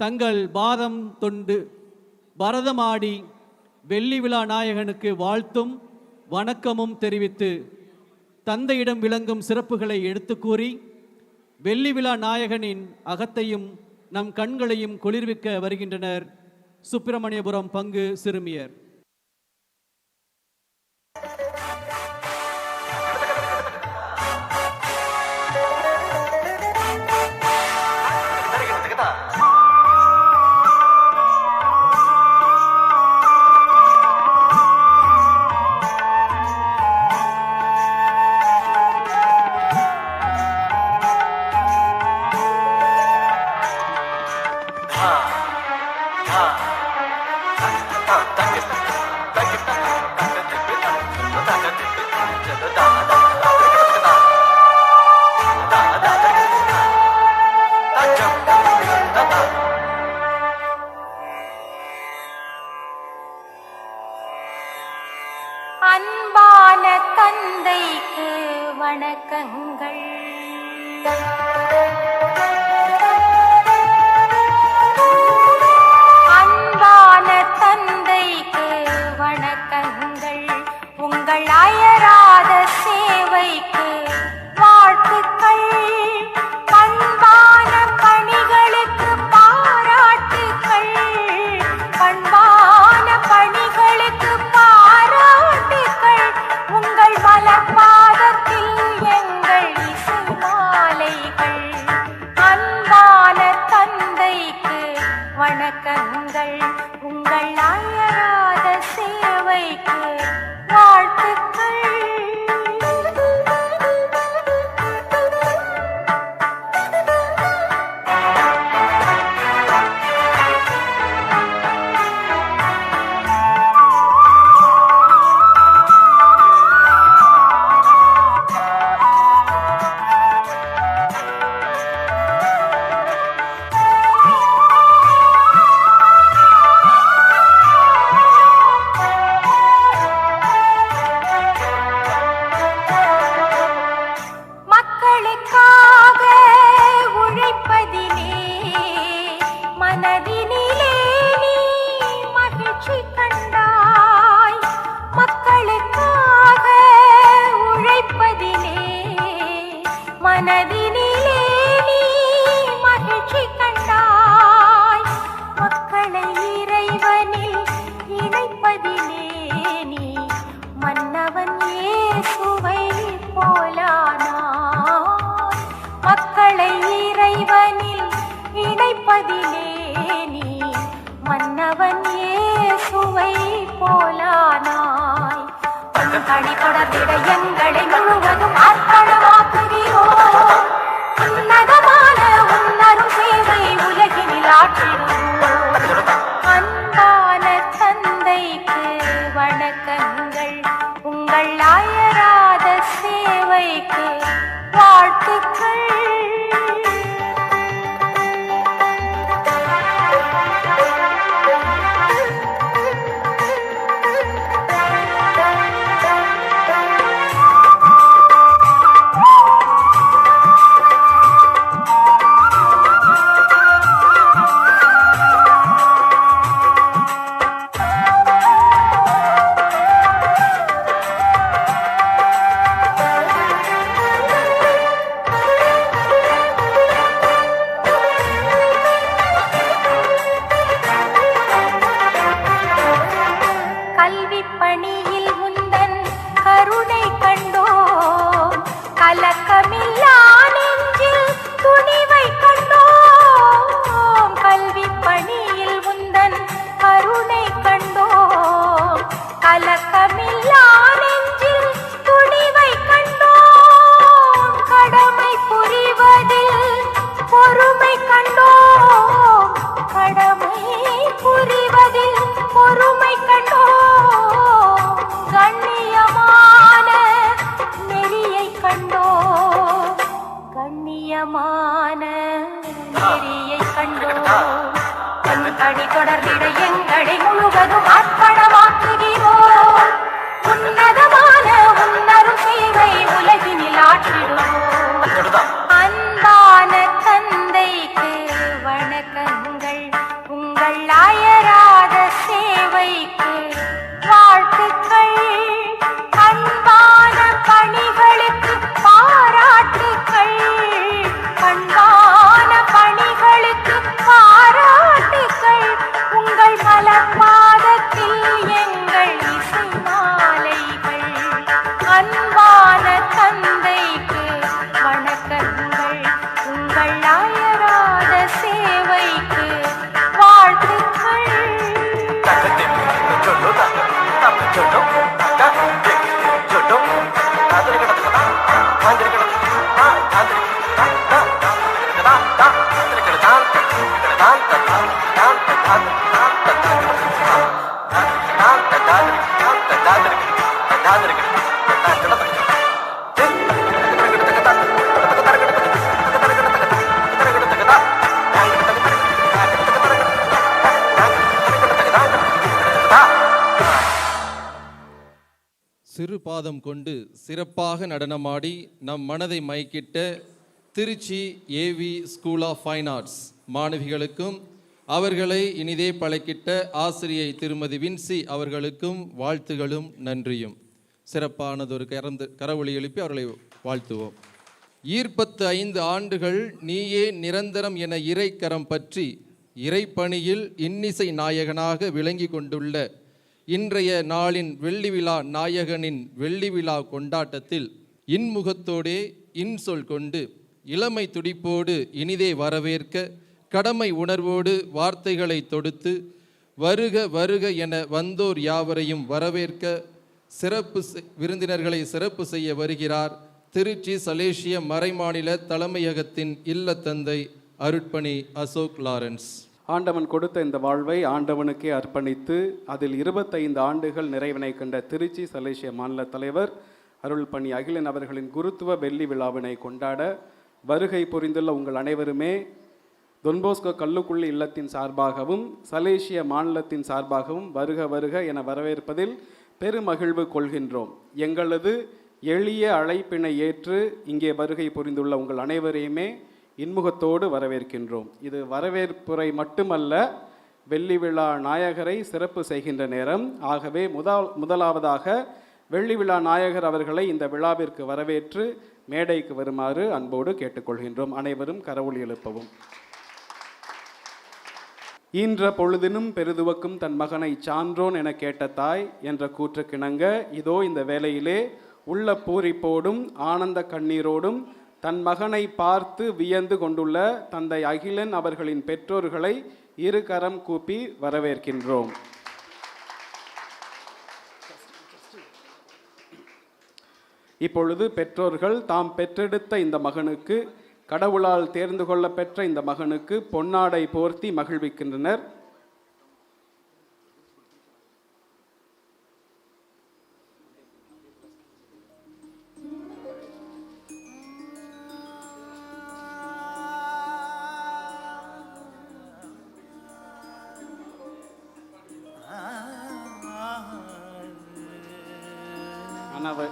தங்கள் பாதம் தொண்டு பரதமாடி வெள்ளி விழா நாயகனுக்கு வாழ்த்தும் வணக்கமும் தெரிவித்து தந்தையிடம் விளங்கும் சிறப்புகளை எடுத்து கூறி வெள்ளி விழா நாயகனின் அகத்தையும் நம் கண்களையும் குளிர்விக்க வருகின்றனர் சுப்பிரமணியபுரம் பங்கு சிறுமியர். அன்பான தந்தைக்கு வணக்கங்கள். அன்பான தந்தைக்கு வணக்கங்கள். உங்கள் அயராத சேவைக்கு வாழ்த்துக்கள். பண்பான பணிகளுக்கு பாராட்டுக்கள். பண்பான பணிகளுக்கு உங்கள் மலர்பாதத்தில் எங்கள் இசை மாலைகள். அன்பான தந்தைக்கு வணக்கங்கள். உங்கள் அயராத சேவைக்கு வாழ்த்துக்கள். மனதினிலே நீ மகிழ்ச்சி கண்டாய். மக்களை இறைவனில் இணைப்பதிலே நீ மன்னவன் இயேசுவை போலானாய். மக்களை இறைவனில் இணைப்பதிலே நீ மன்னவன் இயேசுவை போலானாய். கணி தொடர்ந்திட எங்களை முழுவதும் அர்ப்பணமாக்குகிறோம். உன்னதமான உன்னரும் சேவை உலகினில் ஆற்றிடுவோம். அன்பான தந்தைக்கு வணக்கங்கள். உங்கள் அயராத சேவைக்கு வாழ்த்துக்கள். நாதம் கொண்டு சிறப்பாக நடனமாடி நம் மனதை மயக்கிட்ட Trichy AV school of fine arts மாணவிகளுக்கும் அவர்களை இனிதே பழக்கிட்ட ஆசிரியை திருமதி வின்சி அவர்களுக்கும் வாழ்த்துகளும் நன்றியும். சிறப்பானதொரு கரவொலி எழுப்பி அவர்களை வாழ்த்துவோம். 25 ஆண்டுகள் நீயே நிரந்தரம் என இறைக்கரம் பற்றி இறைப்பணியில் இன்னிசை நாயகனாக விளங்கி கொண்டுள்ள இன்றைய நாளின் வெள்ளி விழா நாயகனின் வெள்ளி விழா கொண்டாட்டத்தில் இன்முகத்தோடே இன்சொல் கொண்டு இளமை துடிப்போடு இனிதே வரவேற்க கடமை உணர்வோடு வார்த்தைகளை தொடுத்து வருக வருக என வந்தோர் யாவரையும் வரவேற்க சிறப்பு விருந்தினர்களை சிறப்பு செய்ய வருகிறார் திருச்சி சலேசிய மறைமாநில தலைமையகத்தின் இல்ல தந்தை அருட்பணி அசோக் லாரன்ஸ். ஆண்டவன் கொடுத்த இந்த வாழ்வை ஆண்டவனுக்கே அர்ப்பணித்து அதில் 25 ஆண்டுகள் நிறைவினை கண்ட திருச்சி சலேசிய மாநில தலைவர் அருள்பணி அகிலன் அவர்களின் குருத்துவ வெள்ளி விழாவினை கொண்டாட வருகை புரிந்துள்ள உங்கள் அனைவருமே தொன்போஸ்கோ கல்லுக்குள்ளி இல்லத்தின் சார்பாகவும் சலேசிய மாநிலத்தின் சார்பாகவும் வருக வருக என வரவேற்பதில் பெருமகிழ்வு கொள்கின்றோம். எங்களது எளிய அழைப்பினை ஏற்று இங்கே வருகை புரிந்துள்ள உங்கள் அனைவரையுமே இன்முகத்தோடு வரவேற்கின்றோம். இது வரவேற்புரை மட்டுமல்ல, வெள்ளி விழா நாயகரை சிறப்பு செய்கின்ற நேரம். ஆகவே முதலாவதாக வெள்ளி விழா நாயகர் அவர்களை இந்த விழாவிற்கு வரவேற்று மேடைக்கு வருமாறு அன்போடு கேட்டுக்கொள்கின்றோம். அனைவரும் கரவொலி எழுப்பவும். ஈன்ற பொழுதினும் பெருதுவக்கும் தன் மகனை சான்றோன் என கேட்ட தாய் என்ற கூற்றுக்கிணங்க இதோ இந்த வேளையிலே உள்ள பூரிப்போடும் ஆனந்த கண்ணீரோடும் தன் மகனை பார்த்து வியந்து கொண்டுள்ள தந்தை அகிலன் அவர்களின் பெற்றோர்களை இரு கரம் கூப்பி வரவேற்கின்றோம். இப்பொழுது பெற்றோர்கள் தாம் பெற்றெடுத்த இந்த மகனுக்கு, கடவுளால் தேர்ந்து கொள்ள பெற்ற இந்த மகனுக்கு பொன்னாடை போர்த்தி மகிழ்விக்கின்றனர்.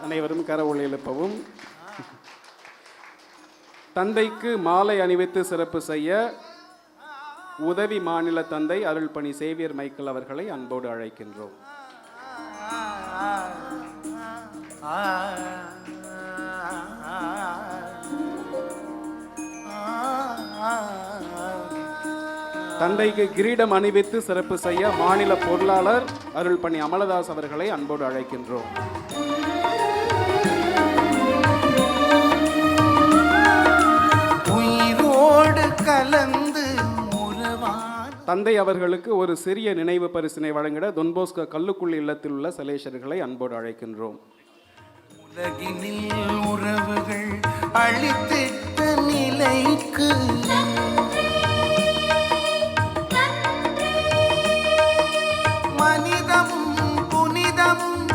அனைவரும் கரவொலி எழுப்பவும். தந்தைக்கு மாலை அணிவித்து சிறப்பு செய்ய உதவி மாநில தந்தை அருள்பணி சேவியர் மைக்கேல் அவர்களை அன்போடு அழைக்கின்றோம். தந்தைக்கு கிரீடம் அணிவித்து சிறப்பு செய்ய மாநில பொருளாளர் அருள்பணி அமலதாஸ் அவர்களை அன்போடு அழைக்கின்றோம். தந்தை அவர்களுக்கு ஒரு சிறிய நினைவு பரிசினை வழங்கிட தொன்போஸ்கோ கல்லுக்குள்ளி இல்லத்தில் உள்ள சலேஷர்களை அன்போடு அழைக்கின்றோம். உலகினில் உறவுகள் அழித்திட்ட நிலைக்கு மனிதமும் புனிதமும்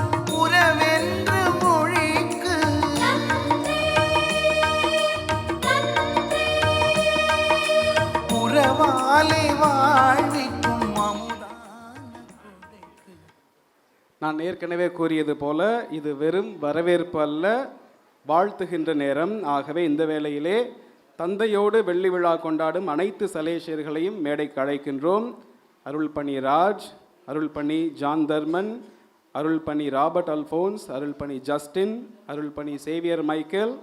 உறவென்று மொழிக்கு உறவாலை வாழ்விக்கும் அமுதான. நான் ஏற்கனவே கூறியது போல இது வெறும் வரவேற்பு அல்ல, வாழ்த்துகின்ற நேரம். ஆகவே இந்த வேளையிலே தந்தையோடு வெள்ளி விழா கொண்டாடும் அனைத்து சலேஷியர்களையும் மேடைக்கு அழைக்கின்றோம். அருள்பணி ராஜ், அருள்பணி ஜான் தர்மன், அருள்பணி ராபர்ட் அல்போன்ஸ், அருள்பணி ஜஸ்டின், அருள்பணி சேவியர் மைக்கேல்,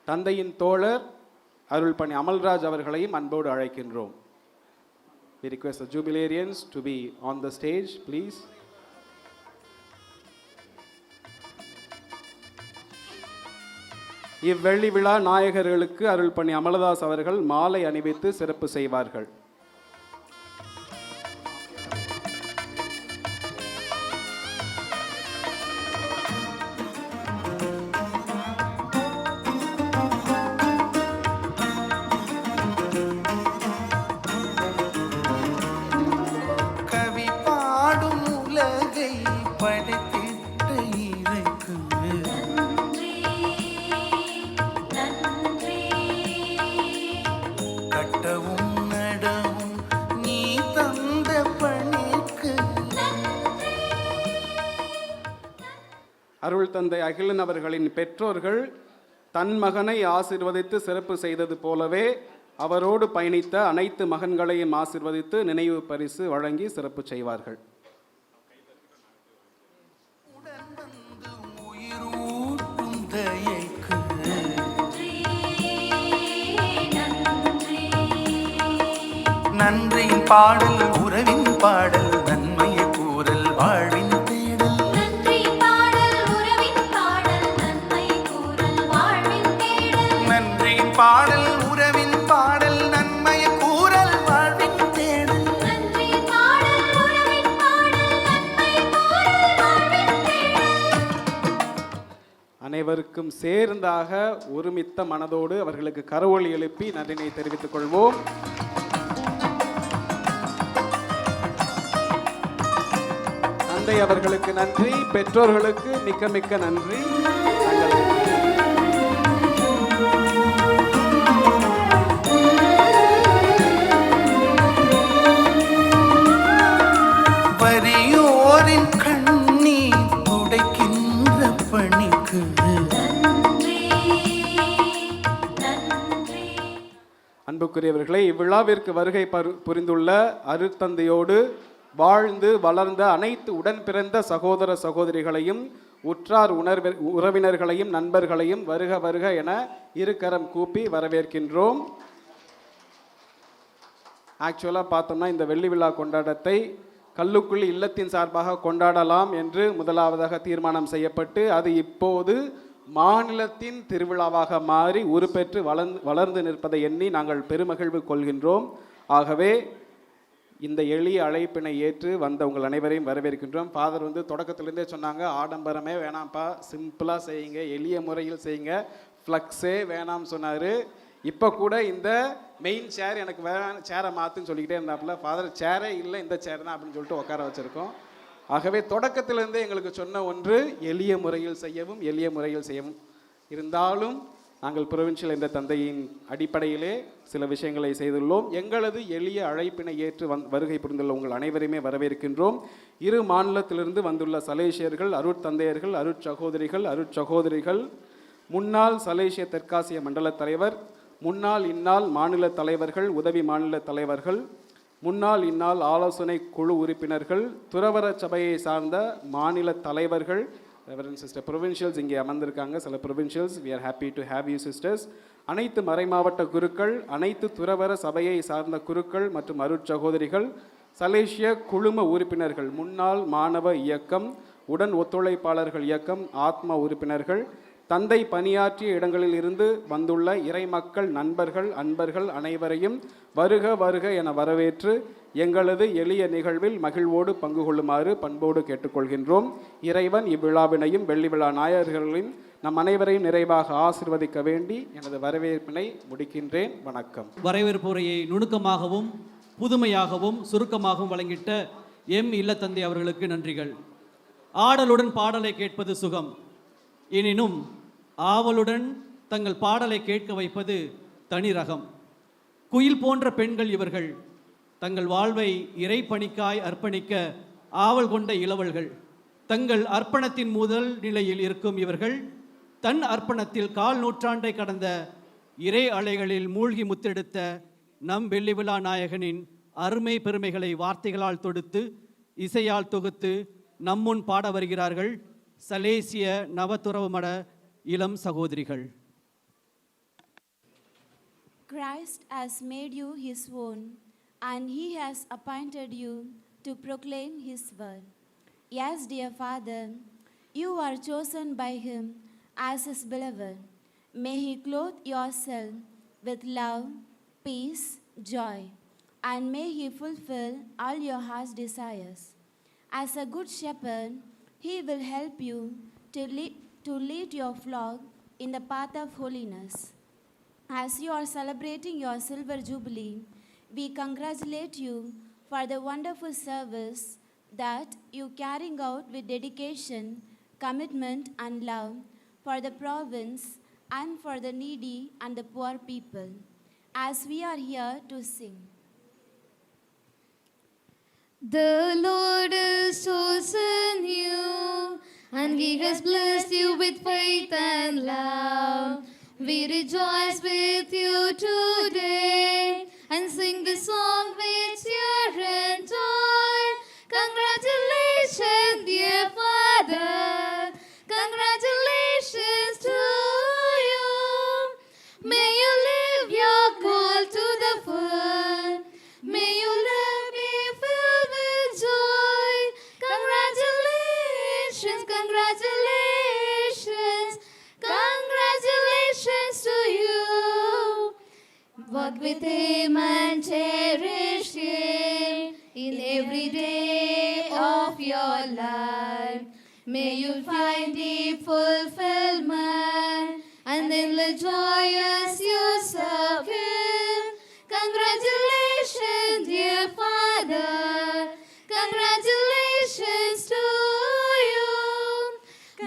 தந்தையின் தோழர் அருள்பணி அமல்ராஜ் அவர்களையும் அன்போடு அழைக்கின்றோம். We request the jubilarians to be on the stage, please. இவ்வெள்ளி விழா நாயகர்களுக்கு அருள்பணி அமலதாஸ் அவர்கள் மாலை அணிவித்து சிறப்பு செய்வார்கள். கட்டவும் நட அருள் தந்தை அகிலன் அவர்களின் பெற்றோர்கள் தன் மகனை ஆசீர்வதித்து சிறப்பு செய்தது போலவே அவரோடு பயணித்த அனைத்து மகன்களையும் ஆசீர்வதித்து நினைவு பரிசு வழங்கி சிறப்பு செய்வார்கள். உடன் வந்து உயிரூட்டும் தயைக்கு நன்றியின் பாடல் உறவின் பாடல் நன்மையை கூறல் வாழ்வின் தேடல் நன்றியின் பாடல் உறவின் பாடல் நன்மையை கூறல் வாழ்வின் தேடல் அனைவருக்கும் சேர்ந்தாக ஒருமித்த மனதோடு அவர்களுக்கு கரவொலி எழுப்பி நன்றினை தெரிவித்துக் கொள்வோம். தந்தை அவர்களுக்கு நன்றி, பெற்றோர்களுக்கு மிக்க மிக்க நன்றி. வறியோரின் கண்ணீர் துடைக்கின்ற பணிக்கு அன்புக்குரியவர்களே, இவ்விழாவிற்கு வருகை புரிந்துள்ள அருட்தந்தையோடு வாழ்ந்து வளர்ந்த அனைத்து உடன் பிறந்த சகோதர சகோதரிகளையும் உற்றார் உறவினர்களையும் நண்பர்களையும் வருக வருக என இருகரம் கூப்பி வரவேற்கின்றோம். ஆக்சுவலாக பார்த்தோம்னா இந்த வெள்ளி விழா கொண்டாட்டத்தை கல்லுக்குள்ளி இல்லத்தின் சார்பாக கொண்டாடலாம் என்று முதலாவதாக தீர்மானம் செய்யப்பட்டு அது இப்போது மாநிலத்தின் திருவிழாவாக மாறி உருப்பெற்று வளர்ந்து நிற்பதை எண்ணி நாங்கள் பெருமகிழ்வு கொள்கின்றோம். ஆகவே இந்த எளிய அழைப்பினை ஏற்று வந்த உங்கள் அனைவரையும் வரவேற்கின்றோம். ஃபாதர் வந்து தொடக்கத்திலேருந்தே சொன்னாங்க, ஆடம்பரமே வேணாம்ப்பா, சிம்பிளாக செய்யுங்க, எளிய முறையில் செய்யுங்க, ஃப்ளக்ஸே வேணாம்னு சொன்னார். இப்போ கூட இந்த மெயின் சேர் எனக்கு வேணாம், சேரை மாற்றுன்னு சொல்லிக்கிட்டே இருந்தாப்புல. ஃபாதர் சேரே இல்லை, இந்த சேர் தான் அப்படின்னு சொல்லிட்டு உட்கார வச்சுருக்கோம். ஆகவே தொடக்கத்திலிருந்தே எங்களுக்கு சொன்ன ஒன்று எளிய முறையில் செய்யவும் எளிய முறையில் செய்யவும். இருந்தாலும் நாங்கள் புரொவின்ஷியல் என்ற தந்தையின் அடிப்படையிலே சில விஷயங்களை செய்துள்ளோம். எங்களது எளிய அழைப்பினை ஏற்று வருகை புரிந்துள்ள உங்கள் அனைவரையுமே வரவேற்கின்றோம். இரு மாநிலத்திலிருந்து வந்துள்ள சலேசியர்கள், அருட்தந்தையர்கள், அருட்சகோதரிகள், முன்னாள் சலேசிய தெற்காசிய மண்டல தலைவர், முன்னாள் இந்நாள் மாநில தலைவர்கள், உதவி மாநில தலைவர்கள், முன்னாள் இந்நாள் ஆலோசனை குழு உறுப்பினர்கள், துறவர சபையை சார்ந்த மாநில தலைவர்கள், ரெவரண்ட் சிஸ்டர் ப்ரொவின்ஷியல்ஸ் இங்கே அமர்ந்திருக்காங்க. சில ப்ரொவின்ஷியல்ஸ், we are happy to have you sisters. அனைத்து மறைமாவட்ட குருக்கள், அனைத்து துறவர சபையை சார்ந்த குருக்கள் மற்றும் அருட்சகோதரிகள், சலேசிய குழும உறுப்பினர்கள், முன்னாள் மாணவ இயக்கம், உடன் ஒத்துழைப்பாளர்கள் இயக்கம், ஆத்மா உறுப்பினர்கள், தந்தை பணியாற்றிய இடங்களில் இருந்து வந்துள்ள இறைமக்கள் நண்பர்கள் அன்பர்கள் அனைவரையும் வருக வருக என வரவேற்று எங்களது எளிய நிகழ்வில் மகிழ்வோடு பங்கு கொள்ளுமாறு பண்போடு கேட்டுக்கொள்கின்றோம். இறைவன் இவ்விழாவினையும் வெள்ளி விழா நாயகர்களையும் நம் அனைவரையும் நிறைவாக ஆசிர்வதிக்க வேண்டி எனது வரவேற்பினை முடிக்கின்றேன். வணக்கம். வரவேற்புரையை நுணுக்கமாகவும் புதுமையாகவும் சுருக்கமாகவும் வழங்கிட்ட இல்லத்தந்தை அவர்களுக்கு நன்றிகள். ஆடலுடன் பாடலை கேட்பது சுகம், எனினும் ஆவலுடன் தங்கள் பாடலை கேட்க வைப்பது தனி ரகம். குயில் போன்ற பெண்கள் இவர்கள். தங்கள் வாழ்வை இறைப்பணிக்காய் அர்ப்பணிக்க ஆவல் கொண்ட இளவல்கள். தங்கள் அர்ப்பணத்தின் முதல் நிலையில் இருக்கும் இவர்கள் தன் அர்ப்பணத்தில் 1/4 நூற்றாண்டை கடந்த இறை அலைகளில் மூழ்கி முத்தெடுத்த நம் வெள்ளி விழா நாயகனின் அருமை பெருமைகளை வார்த்தைகளால் தொடுத்து இசையால் தொகுத்து நம்முன் பாட வருகிறார்கள் சலேசிய நவதுறவு மட இளம் சகோதரிகள். Christ has made you his own, and he has appointed you to proclaim his word. Yes, dear Father, you are chosen by him as his beloved. May he clothe yourself with love, peace, joy, and may he fulfill all your heart's desires. As a good shepherd, he will help you to lead your flock in the path of holiness. As you are celebrating your silver jubilee, we congratulate you for the wonderful service that you carrying out with dedication, commitment and love for the province and for the needy and the poor people. As we are here to sing. The Lord has chosen you and He has blessed you with faith and love. We rejoice with you today and sing the song with cheer and joy. Congratulations, dear Father. Congratulations to you. May you live your goal to the full. May you live be filled with joy. Congratulations, congratulations, congratulations to you. Walk with Him and cherish Him in every day of your life. May you find deep fulfillment and endless joy as you serve Him. Congratulations, dear Father. Congratulations to you.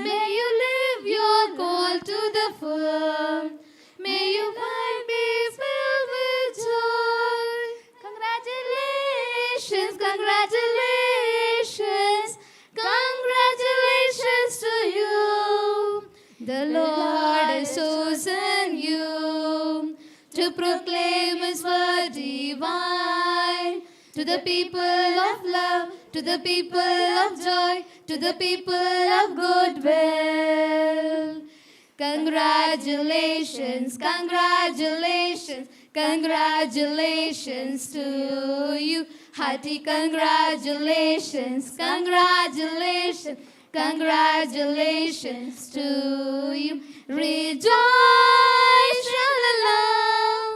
May you live your goal to the full. May you find be filled with joy. Congratulations, congratulations, congratulations to you. The Lord has chosen you to proclaim His word divine to the people of love, to the people of joy, to the people of goodwill. Congratulations, congratulations, congratulations to you. Hearty congratulations, congratulations, congratulations to you. Rejoice, shalom,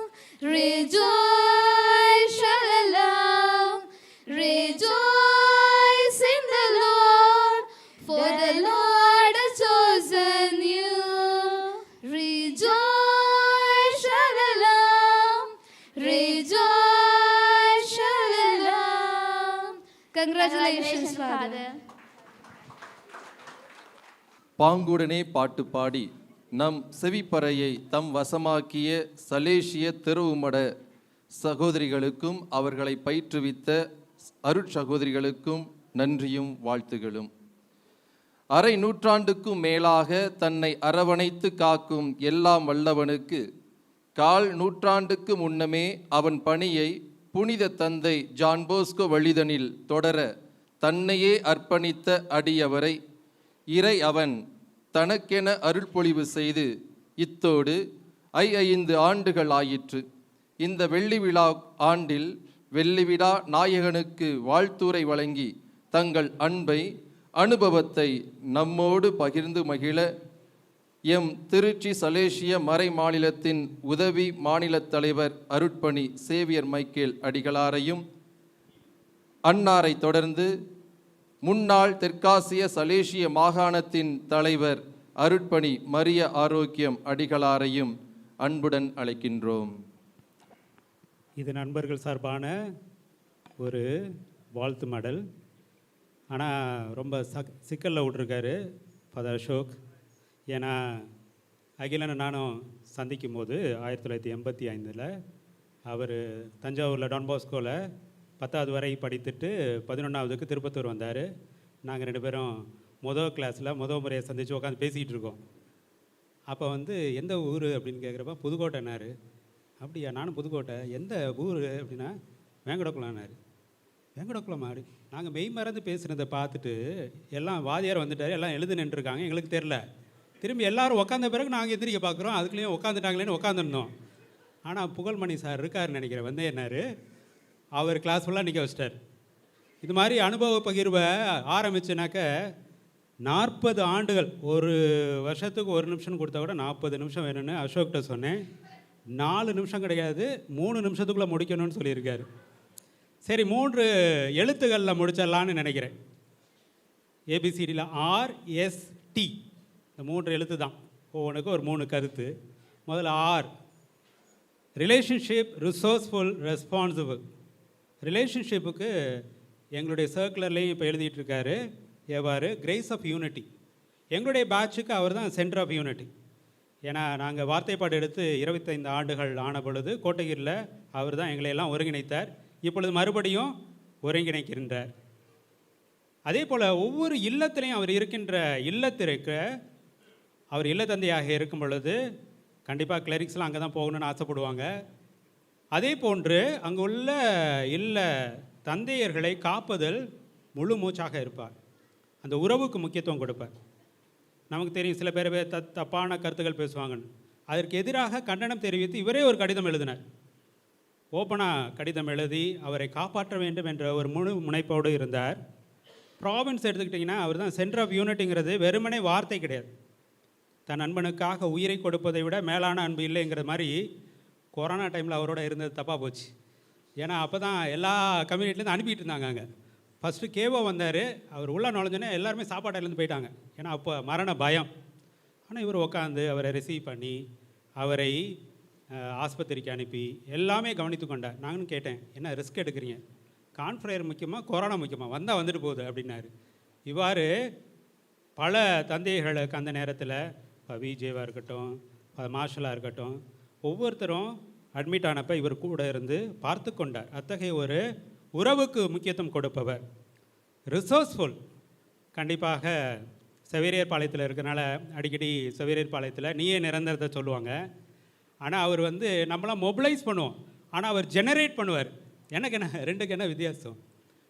rejoice, shalom, rejoice in the Lord, for the Lord has chosen you. Rejoice, shalom, rejoice, shalom. Congratulations, Father. பாங்குடனே பாட்டு பாடி நம் செவிப்பறையை தம் வசமாக்கிய சலேசிய திருவுமட சகோதரிகளுக்கும் அவர்களை பயிற்றுவித்த அருட்சகோதரிகளுக்கும் நன்றியும் வாழ்த்துகளும். அரை நூற்றாண்டுக்கும் மேலாக தன்னை அரவணைத்து காக்கும் எல்லாம் வல்லவனுக்கு கால் நூற்றாண்டுக்கு முன்னமே அவன் பணியை புனித தந்தை ஜான் போஸ்கோ வழிதனில் தொடர தன்னையே அர்ப்பணித்த அடியவரை இறை அவன் தனக்கென அருள்பொழிவு செய்து இத்தோடு 5 ஆண்டுகள் ஆயிற்று. இந்த வெள்ளி விழா ஆண்டில் வெள்ளிவிழா நாயகனுக்கு வாழ்த்துரை வழங்கி தங்கள் அன்பை அனுபவத்தை நம்மோடு பகிர்ந்து மகிழ எம் திருச்சி சலேசிய மறை மாநிலத்தின் உதவி மாநில தலைவர் அருட்பணி சேவியர் மைக்கேல் அடிகளாரையும் அன்னாரை தொடர்ந்து முன்னாள் தெற்காசிய சலேசிய மாகாணத்தின் தலைவர் அருட்பணி மரிய ஆரோக்கியம் அடிகளாரையும் அன்புடன் அழைக்கின்றோம். இது நண்பர்கள் சார்பான ஒரு வாழ்த்து மடல். ஆனால் ரொம்ப சிக்கலில் விட்ருக்காரு ஃபாதர் அசோக். ஏன்னா அகிலனை நானும் சந்திக்கும் போது 1985 அவர் தஞ்சாவூரில் டான் பாஸ்கோவில் 10வது வரை படித்துட்டு 11ஆவதுக்கு திருப்பத்தூர் வந்தார். நாங்கள் 2 பேரும் முதல் கிளாஸில் முறையை சந்தித்து உட்காந்து பேசிக்கிட்டு இருக்கோம். அப்போ எந்த ஊர் அப்படின்னு கேட்குறப்ப புதுக்கோட்டைனார். அப்படியா, நானும் புதுக்கோட்டை. எந்த ஊர் அப்படின்னா வேங்கடக்குளம்னார். வேங்கடக்குளம் ஆடு. நாங்கள் மெய் மறந்து பேசுகிறத பார்த்துட்டு எல்லாம் வாதியார் வந்துட்டார், எல்லாம் எழுது நின்றுருக்காங்க, எங்களுக்கு தெரில. திரும்பி எல்லோரும் உட்காந்த பிறகு நாங்கள் எந்திரிக்க பார்க்குறோம், அதுக்குள்ளேயும் உட்காந்துட்டாங்களேன்னு உட்காந்துருந்தோம். ஆனால் புகழ்மணி சார் இருக்காருன்னு நினைக்கிறேன், என்னார் அவர் கிளாஸ் ஃபுல்லாக நிற்க வச்சிட்டார். இது மாதிரி அனுபவ பகிர்வை ஆரம்பிச்சுனாக்க 40 ஆண்டுகள், ஒரு வருஷத்துக்கு 1 நிமிஷம் கொடுத்தா கூட 40 நிமிஷம் வேணும்னு அசோக்கிட்ட சொன்னேன். 4 நிமிஷம் கிடையாது, 3 நிமிஷத்துக்குள்ளே முடிக்கணும்னு சொல்லியிருக்காரு. சரி, 3 எழுத்துக்களில் முடிச்சிடலான்னு நினைக்கிறேன். ஏபிசிடியில் RST, இந்த 3 எழுத்து தான். ஒவ்வொன்றுக்கும் ஒரு 3 கருத்து. முதல்ல ஆர், ரிலேஷன்ஷிப், ரிசோர்ஸ்ஃபுல், ரெஸ்பான்சிபிள். ரிலேஷன்ஷிப்புக்கு எங்களுடைய சர்க்குலர்லேயும் இப்போ எழுதிட்டு இருக்காரு. எவ்வாறு கிரேஸ் ஆஃப் யூனிட்டி. எங்களுடைய பேட்சுக்கு அவர் தான் சென்டர் ஆஃப் யூனிட்டி. ஏன்னா நாங்கள் வார்த்தைப்பாடு எடுத்து 25 ஆண்டுகள் ஆன பொழுது கோட்டகிரியில் அவர் தான் எங்களையெல்லாம் ஒருங்கிணைத்தார். இப்பொழுது மறுபடியும் ஒருங்கிணைக்கின்றார். அதே போல் ஒவ்வொரு இல்லத்திலையும் அவர் இருக்கின்ற இல்லத்திற்கு அவர் இல்லத்தந்தையாக இருக்கும் பொழுது கண்டிப்பாக கிளரிக்ஸ்லாம் அங்கே தான் போகணும்னு ஆசைப்படுவாங்க. அதே போன்று அங்கே உள்ள இல்ல தந்தையர்களை காப்பதில் முழு மூச்சாக இருப்பார். அந்த உறவுக்கு முக்கியத்துவம் கொடுப்பார். நமக்கு தெரியும் சில பேர் தப்பான கருத்துக்கள் பேசுவாங்கன்னு. அதற்கு எதிராக கண்டனம் தெரிவித்து இவரே ஒரு கடிதம் எழுதினார். ஓப்பனாக கடிதம் எழுதி அவரை காப்பாற்ற வேண்டும் என்ற ஒரு முழு முனைப்போடு இருந்தார். ப்ராவின்ஸ் எடுத்துக்கிட்டிங்கன்னா அவர் தான் சென்டர் ஆஃப் யூனிட்டிங்கிறது வெறுமனே வார்த்தை கிடையாது. தன் நண்பனுக்காக உயிரை கொடுப்பதை விட மேலான அன்பு இல்லைங்கிற மாதிரி கொரோனா டைமில் அவரோட இருந்தது தப்பாக போச்சு. ஏன்னா அப்போ தான் எல்லா கம்யூனிட்டிலேருந்து அனுப்பிட்டு இருந்தாங்க. அங்கே ஃபஸ்ட்டு கேவோ வந்தார். அவர் உள்ளே நுழைஞ்சோன்னே எல்லாருமே சாப்பாட்டிலேருந்து போயிட்டாங்க. ஏன்னா அப்போ மரண பயம். ஆனால் இவர் உட்காந்து அவரை ரிசீவ் பண்ணி அவரை ஆஸ்பத்திரிக்கு அனுப்பி எல்லாமே கவனித்து கொண்டார். நானும் கேட்டேன், என்ன ரிஸ்க் எடுக்கிறீங்க? கான்ஃபரேர் முக்கியமாக கொரோனா முக்கியமாக வந்தால் வந்துட்டு போகுது அப்படின்னாரு. இவ்வாறு பல தந்தைகளுக்கு அந்த நேரத்தில் இப்போ விஜேவாக இருக்கட்டும், மார்ஷலாக இருக்கட்டும், ஒவ்வொருத்தரும் அட்மிட் ஆனப்போ இவர் கூட இருந்து பார்த்து கொண்டார். அத்தகைய ஒரு உறவுக்கு முக்கியத்துவம் கொடுப்பவர், ரிசோர்ஸ்ஃபுல். கண்டிப்பாக செவேரியர் பாளையத்தில் இருக்கிறனால அடிக்கடி செவேரியர் பாளையத்தில் நீயே நிரந்தரத்தை சொல்லுவாங்க. ஆனால் அவர் நம்மளாம் மொபிலைஸ் பண்ணுவோம், ஆனால் அவர் ஜெனரேட் பண்ணுவார். எனக்கு என்ன ரெண்டுக்கு என்ன வித்தியாசம்?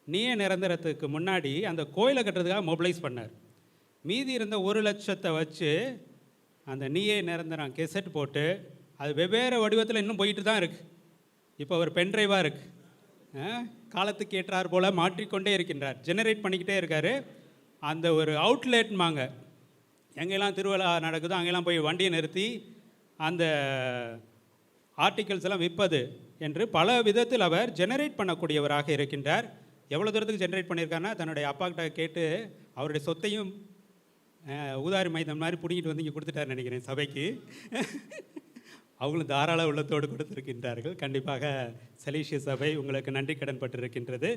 நீயே நிரந்தரத்துக்கு முன்னாடி அந்த கோயிலை கட்டுறதுக்காக மொபிலைஸ் பண்ணார். மீதி இருந்த 1 லட்சத்தை வச்சு அந்த நீயே நிரந்தரம் கெசட் போட்டு அது வெவ்வேறு வடிவத்தில் இன்னும் போயிட்டு தான் இருக்குது. இப்போ அவர் பென்ட்ரைவாக இருக்குது. காலத்துக்கு ஏற்றார் போல் மாற்றிக்கொண்டே இருக்கின்றார், ஜெனரேட் பண்ணிக்கிட்டே இருக்கார். அந்த ஒரு அவுட்லெட்மாங்க, எங்கெல்லாம் திருவிழா நடக்குதோ அங்கெல்லாம் போய் வண்டியை நிறுத்தி அந்த ஆர்டிகல்ஸ் எல்லாம் விற்பது என்று பல விதத்தில் அவர் ஜெனரேட் பண்ணக்கூடியவராக இருக்கின்றார். எவ்வளோ தூரத்துக்கு ஜெனரேட் பண்ணியிருக்காருன்னா தன்னுடைய அப்பாக்கிட்ட கேட்டு அவருடைய சொத்தையும் ஊதாரி மைதம் மாதிரி பிடிங்கிட்டு வந்து இங்கே கொடுத்துட்டாரு நினைக்கிறேன் சபைக்கு. அவங்களும் தாராள உள்ளத்தோடு கொடுத்திருக்கின்றார்கள். கண்டிப்பாக சலீசிய சபை உங்களுக்கு நன்றி கடன் பட்டிருக்கின்றது.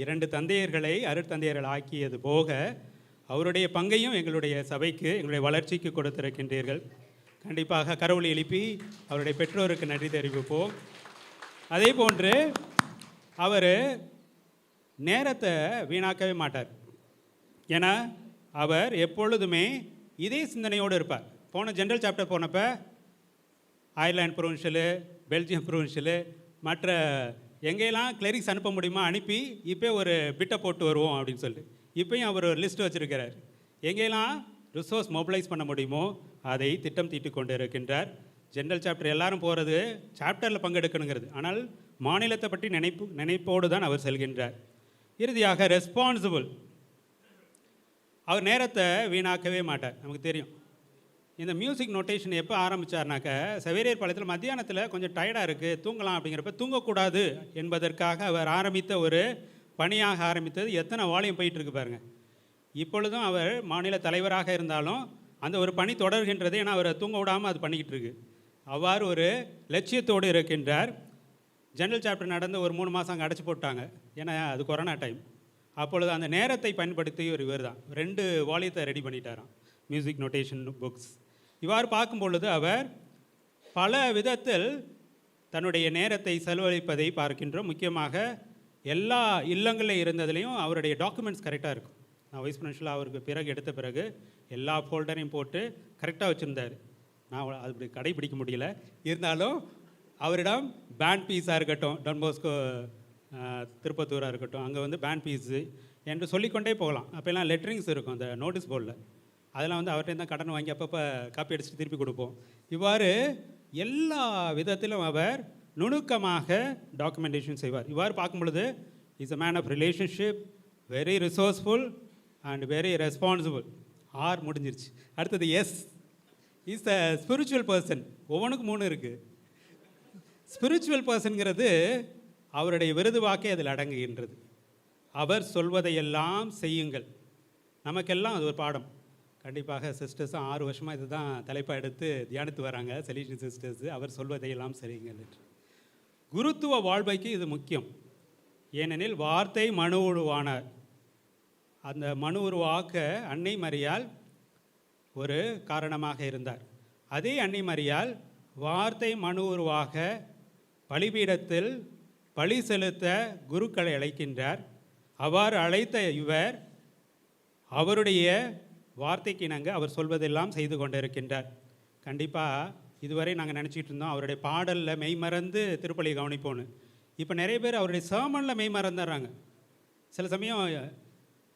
2 தந்தையர்களை அருட்தந்தையர்கள் ஆக்கியது போக அவருடைய பங்கையும் எங்களுடைய சபைக்கு, எங்களுடைய வளர்ச்சிக்கு கொடுத்திருக்கின்றீர்கள். கண்டிப்பாக கரவொலி எழுப்பி அவருடைய பெற்றோருக்கு நன்றி தெரிவிப்போம். அதே போன்று அவர் நேரத்தை வீணாக்கவே மாட்டார். ஏன்னா அவர் எப்பொழுதுமே இதே சிந்தனையோடு இருப்பார். போன ஜென்ரல் சாப்டர் போனப்போ அயர்லாந்து ப்ரொவின்ஷியலு, பெல்ஜியம் ப்ரொவின்ஷியலு, மற்ற எங்கெல்லாம் கிளரிக்ஸ் அனுப்ப முடியுமோ அனுப்பி இப்போ ஒரு பிட்டை போட்டு வருவோம் அப்படின்னு சொல்லிட்டு இப்போயும் அவர் ஒரு லிஸ்ட் வச்சுருக்கிறார். எங்கெல்லாம் ரிசோர்ஸ் மொபிலைஸ் பண்ண முடியுமோ அதை திட்டம் தீட்டி கொண்டு இருக்கின்றார். ஜென்ரல் சாப்டர் எல்லாரும் போகிறது சாப்டரில் பங்கெடுக்கணுங்கிறது, ஆனால் மாநிலத்தை பற்றி நினைப்போடு தான் அவர் செல்கின்றார். இறுதியாக ரெஸ்பான்சிபிள். அவர் நேரத்தை வீணாக்கவே மாட்டார். நமக்கு தெரியும் இந்த மியூசிக் நோட்டேஷன் எப்போ ஆரம்பித்தார்னாக்க செவேரியர் பாளையத்தில் மத்தியானத்தில் கொஞ்சம் டயர்டாக இருக்குது தூங்கலாம் அப்படிங்கிறப்ப தூங்கக்கூடாது என்பதற்காக அவர் ஆரம்பித்த ஒரு பணியாக ஆரம்பித்தது எத்தனை வால்யூம் போயிட்டுருக்கு பாருங்கள். இப்பொழுதும் அவர் மாநில தலைவராக இருந்தாலும் அந்த ஒரு பணி தொடர்கின்றது. ஏன்னா அவரை தூங்க விடாமல் அது பண்ணிக்கிட்டு இருக்கு. அவ்வாறு ஒரு லட்சியத்தோடு இருக்கின்றார். ஜென்ரல் சாப்டர் நடந்து ஒரு 3 மாதம் அங்கே அடைச்சி போட்டாங்க. ஏன்னா அது கொரோனா டைம். அப்பொழுது அந்த நேரத்தை பயன்படுத்தி இவர் தான் 2 வால்யூத்தை ரெடி பண்ணிட்டாராம், மியூசிக் நோட்டேஷன் புக்ஸ். இவ்வாறு பார்க்கும் பொழுது அவர் பல விதத்தில் தன்னுடைய நேரத்தை செலவழிப்பதை பார்க்கின்றோம். முக்கியமாக எல்லா இல்லங்களில் இருந்ததுலேயும் அவருடைய டாக்குமெண்ட்ஸ் கரெக்டாக இருக்கும். நான் வைஸ் பிரின்சிபலாக அவருக்கு பிறகு எடுத்த பிறகு எல்லா ஃபோல்டரையும் போட்டு கரெக்டாக வச்சுருந்தார். நான் அது இப்படி கடைபிடிக்க முடியல. இருந்தாலும் அவரிடம் பேண்ட் பீஸாக இருக்கட்டும், டன்போஸ்கோ திருப்பத்தூராக இருக்கட்டும், அங்கே பேண்ட் பீஸு என்று சொல்லிக்கொண்டே போகலாம். அப்போல்லாம் லெட்டரிங்ஸ் இருக்கும் அந்த நோட்டீஸ் போர்டில். அதெல்லாம் அவர்கிட்ட தான் கடன் வாங்கி அப்பப்போ காப்பி அடிச்சுட்டு திருப்பி கொடுப்போம். இவ்வாறு எல்லா விதத்திலும் அவர் நுணுக்கமாக டாக்குமெண்டேஷன் செய்வார். இவ்வாறு பார்க்கும் பொழுது is a man of relationship, very resourceful and very responsible. R முடிஞ்சிருச்சு. அடுத்தது S, is a spiritual person. ஒவ்வொன்றுக்கும் 3 இருக்குது. ஸ்பிரிச்சுவல் பர்சன்கிறது அவருடைய விருது வாக்கே அதில் அடங்குகின்றது. அவர் சொல்வதையெல்லாம் செய்யுங்கள். நமக்கெல்லாம் அது ஒரு பாடம். கண்டிப்பாக சிஸ்டர்ஸும் 6 வருஷமாக இது தான் தலைப்பாக எடுத்து தியானித்து வராங்க, செலிஷன் சிஸ்டர்ஸு. அவர் சொல்வதையெல்லாம் செய்யுங்கள் என்று. குருத்துவ வாழ்வைக்கு இது முக்கியம். ஏனெனில் வார்த்தை மனு உருவானார். அந்த மனு உருவாக்க அன்னை மரியாள் ஒரு காரணமாக இருந்தார். அதே அன்னை மரியாள் வார்த்தை மனு உருவாக பலிபீடத்தில் பலி செலுத்த குருக்களை அழைக்கின்றார். அவ்வாறு அழைத்த இவர் அவருடைய வார்த்தைக்கு இணங்க அவர் சொல்வதெல்லாம் செய்து கொண்டிருக்கின்றார். கண்டிப்பாக இதுவரை நாங்கள் நினச்சிட்டு இருந்தோம் அவருடைய பாடலில் மெய்மறந்து திருப்பலியை கவனிப்போன்னு. இப்போ நிறைய பேர் அவருடைய சர்மனில் மெய்மறந்துடுறாங்க. சில சமயம்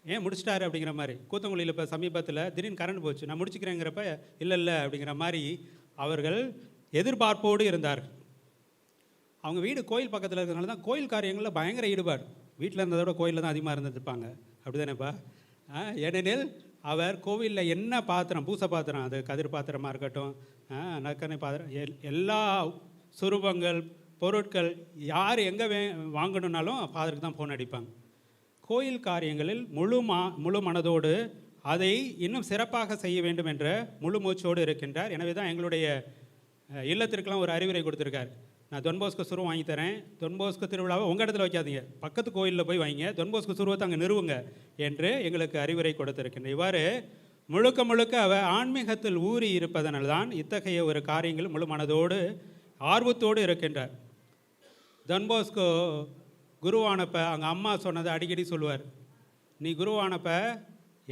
ஏன் முடிச்சிட்டாரு அப்படிங்கிற மாதிரி. கூத்தங்குழியில் இப்போ சமீபத்தில் திடீர்னு கரண்ட் போச்சு, நான் முடிச்சுக்கிறேங்கிறப்ப இல்லை அப்படிங்கிற மாதிரி அவர்கள் எதிர்பார்ப்போடு இருந்தார்கள். அவங்க வீடு கோயில் பக்கத்தில் இருக்கிறதுனால தான் கோயில் காரியங்களில் பயங்கர ஈடுபாடு. வீட்டில் இருந்ததை விட கோயிலில் தான் அதிகமாக இருந்துருப்பாங்க. அப்படி தானேப்பா? ஏனெனில் அவர் கோவிலில் என்ன பாத்திரம், பூசை பாத்திரம், அது கதிர் பாத்திரமாக இருக்கட்டும், நற்கனை பாத்திரம், எல்லா சுரூபங்கள் பொருட்கள் யார் எங்கே வாங்கணுன்னாலும் ஃபாதருக்கு தான் ஃபோன் அடிப்பாங்க. கோயில் காரியங்களில் முழு மனதோடு அதை இன்னும் சிறப்பாக செய்ய வேண்டும் என்ற முழு மூச்சோடு இருக்கின்றார். எனவே தான் எங்களுடைய இல்லத்திற்கெல்லாம் ஒரு அறிவுரை கொடுத்துருக்கார். நான் தொன்போஸ்கோ சுருவம் வாங்கி தரேன், தொன்போஸ்கோ திருவிழாவை உங்கள் இடத்துல வைக்காதீங்க, பக்கத்து கோயிலில் போய் வைங்க, தொன்போஸ்கோ சுருவத்தை அங்கே நிறுவுங்க என்று எங்களுக்கு அறிவுரை கொடுத்திருக்கின்றனர். இவ்வாறு முழுக்க அவர் ஆன்மீகத்தில் ஊறி இருப்பதனால்தான் இத்தகைய ஒரு காரியங்கள் முழு மனதோடு ஆர்வத்தோடு இருக்கின்றார். தொன்போஸ்கோ குருவானப்ப அவங்க அம்மா சொன்னதை அடிக்கடி சொல்லுவார். நீ குருவானப்ப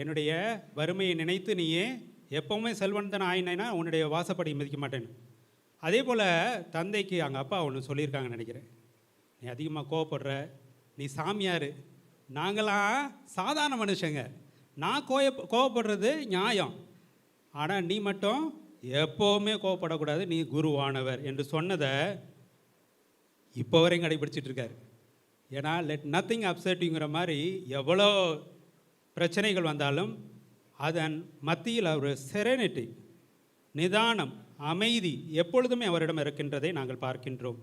என்னுடைய வறுமையை நினைத்து நீயே எப்போவுமே செல்வந்தன் ஆயினா உன்னுடைய வாசப்படி மதிக்க மாட்டேன்னு. அதே போல் தந்தைக்கு அவங்க அப்பா ஒன்று சொல்லியிருக்காங்கன்னு நினைக்கிறேன். நீ அதிகமாக கோவப்படுற, நீ சாமியார், நாங்களாம் சாதாரண மனுஷங்க, நான் கோவப்படுறது நியாயம், ஆனால் நீ மட்டும் எப்போவுமே கோவப்படக்கூடாது, நீ குருவானவர் என்று சொன்னதை இப்போ வரையும் கடைபிடிச்சிட்டு இருக்காரு. ஏன்னா லெட் நத்திங் அப்செட்டிங்கிற மாதிரி எவ்வளோ பிரச்சனைகள் வந்தாலும் அதன் மத்தியில் ஒரு செரெனிட்டி, நிதானம், அமைதி எப்பொழுதுமே அவரிடம் இருக்கின்றதை நாங்கள் பார்க்கின்றோம்.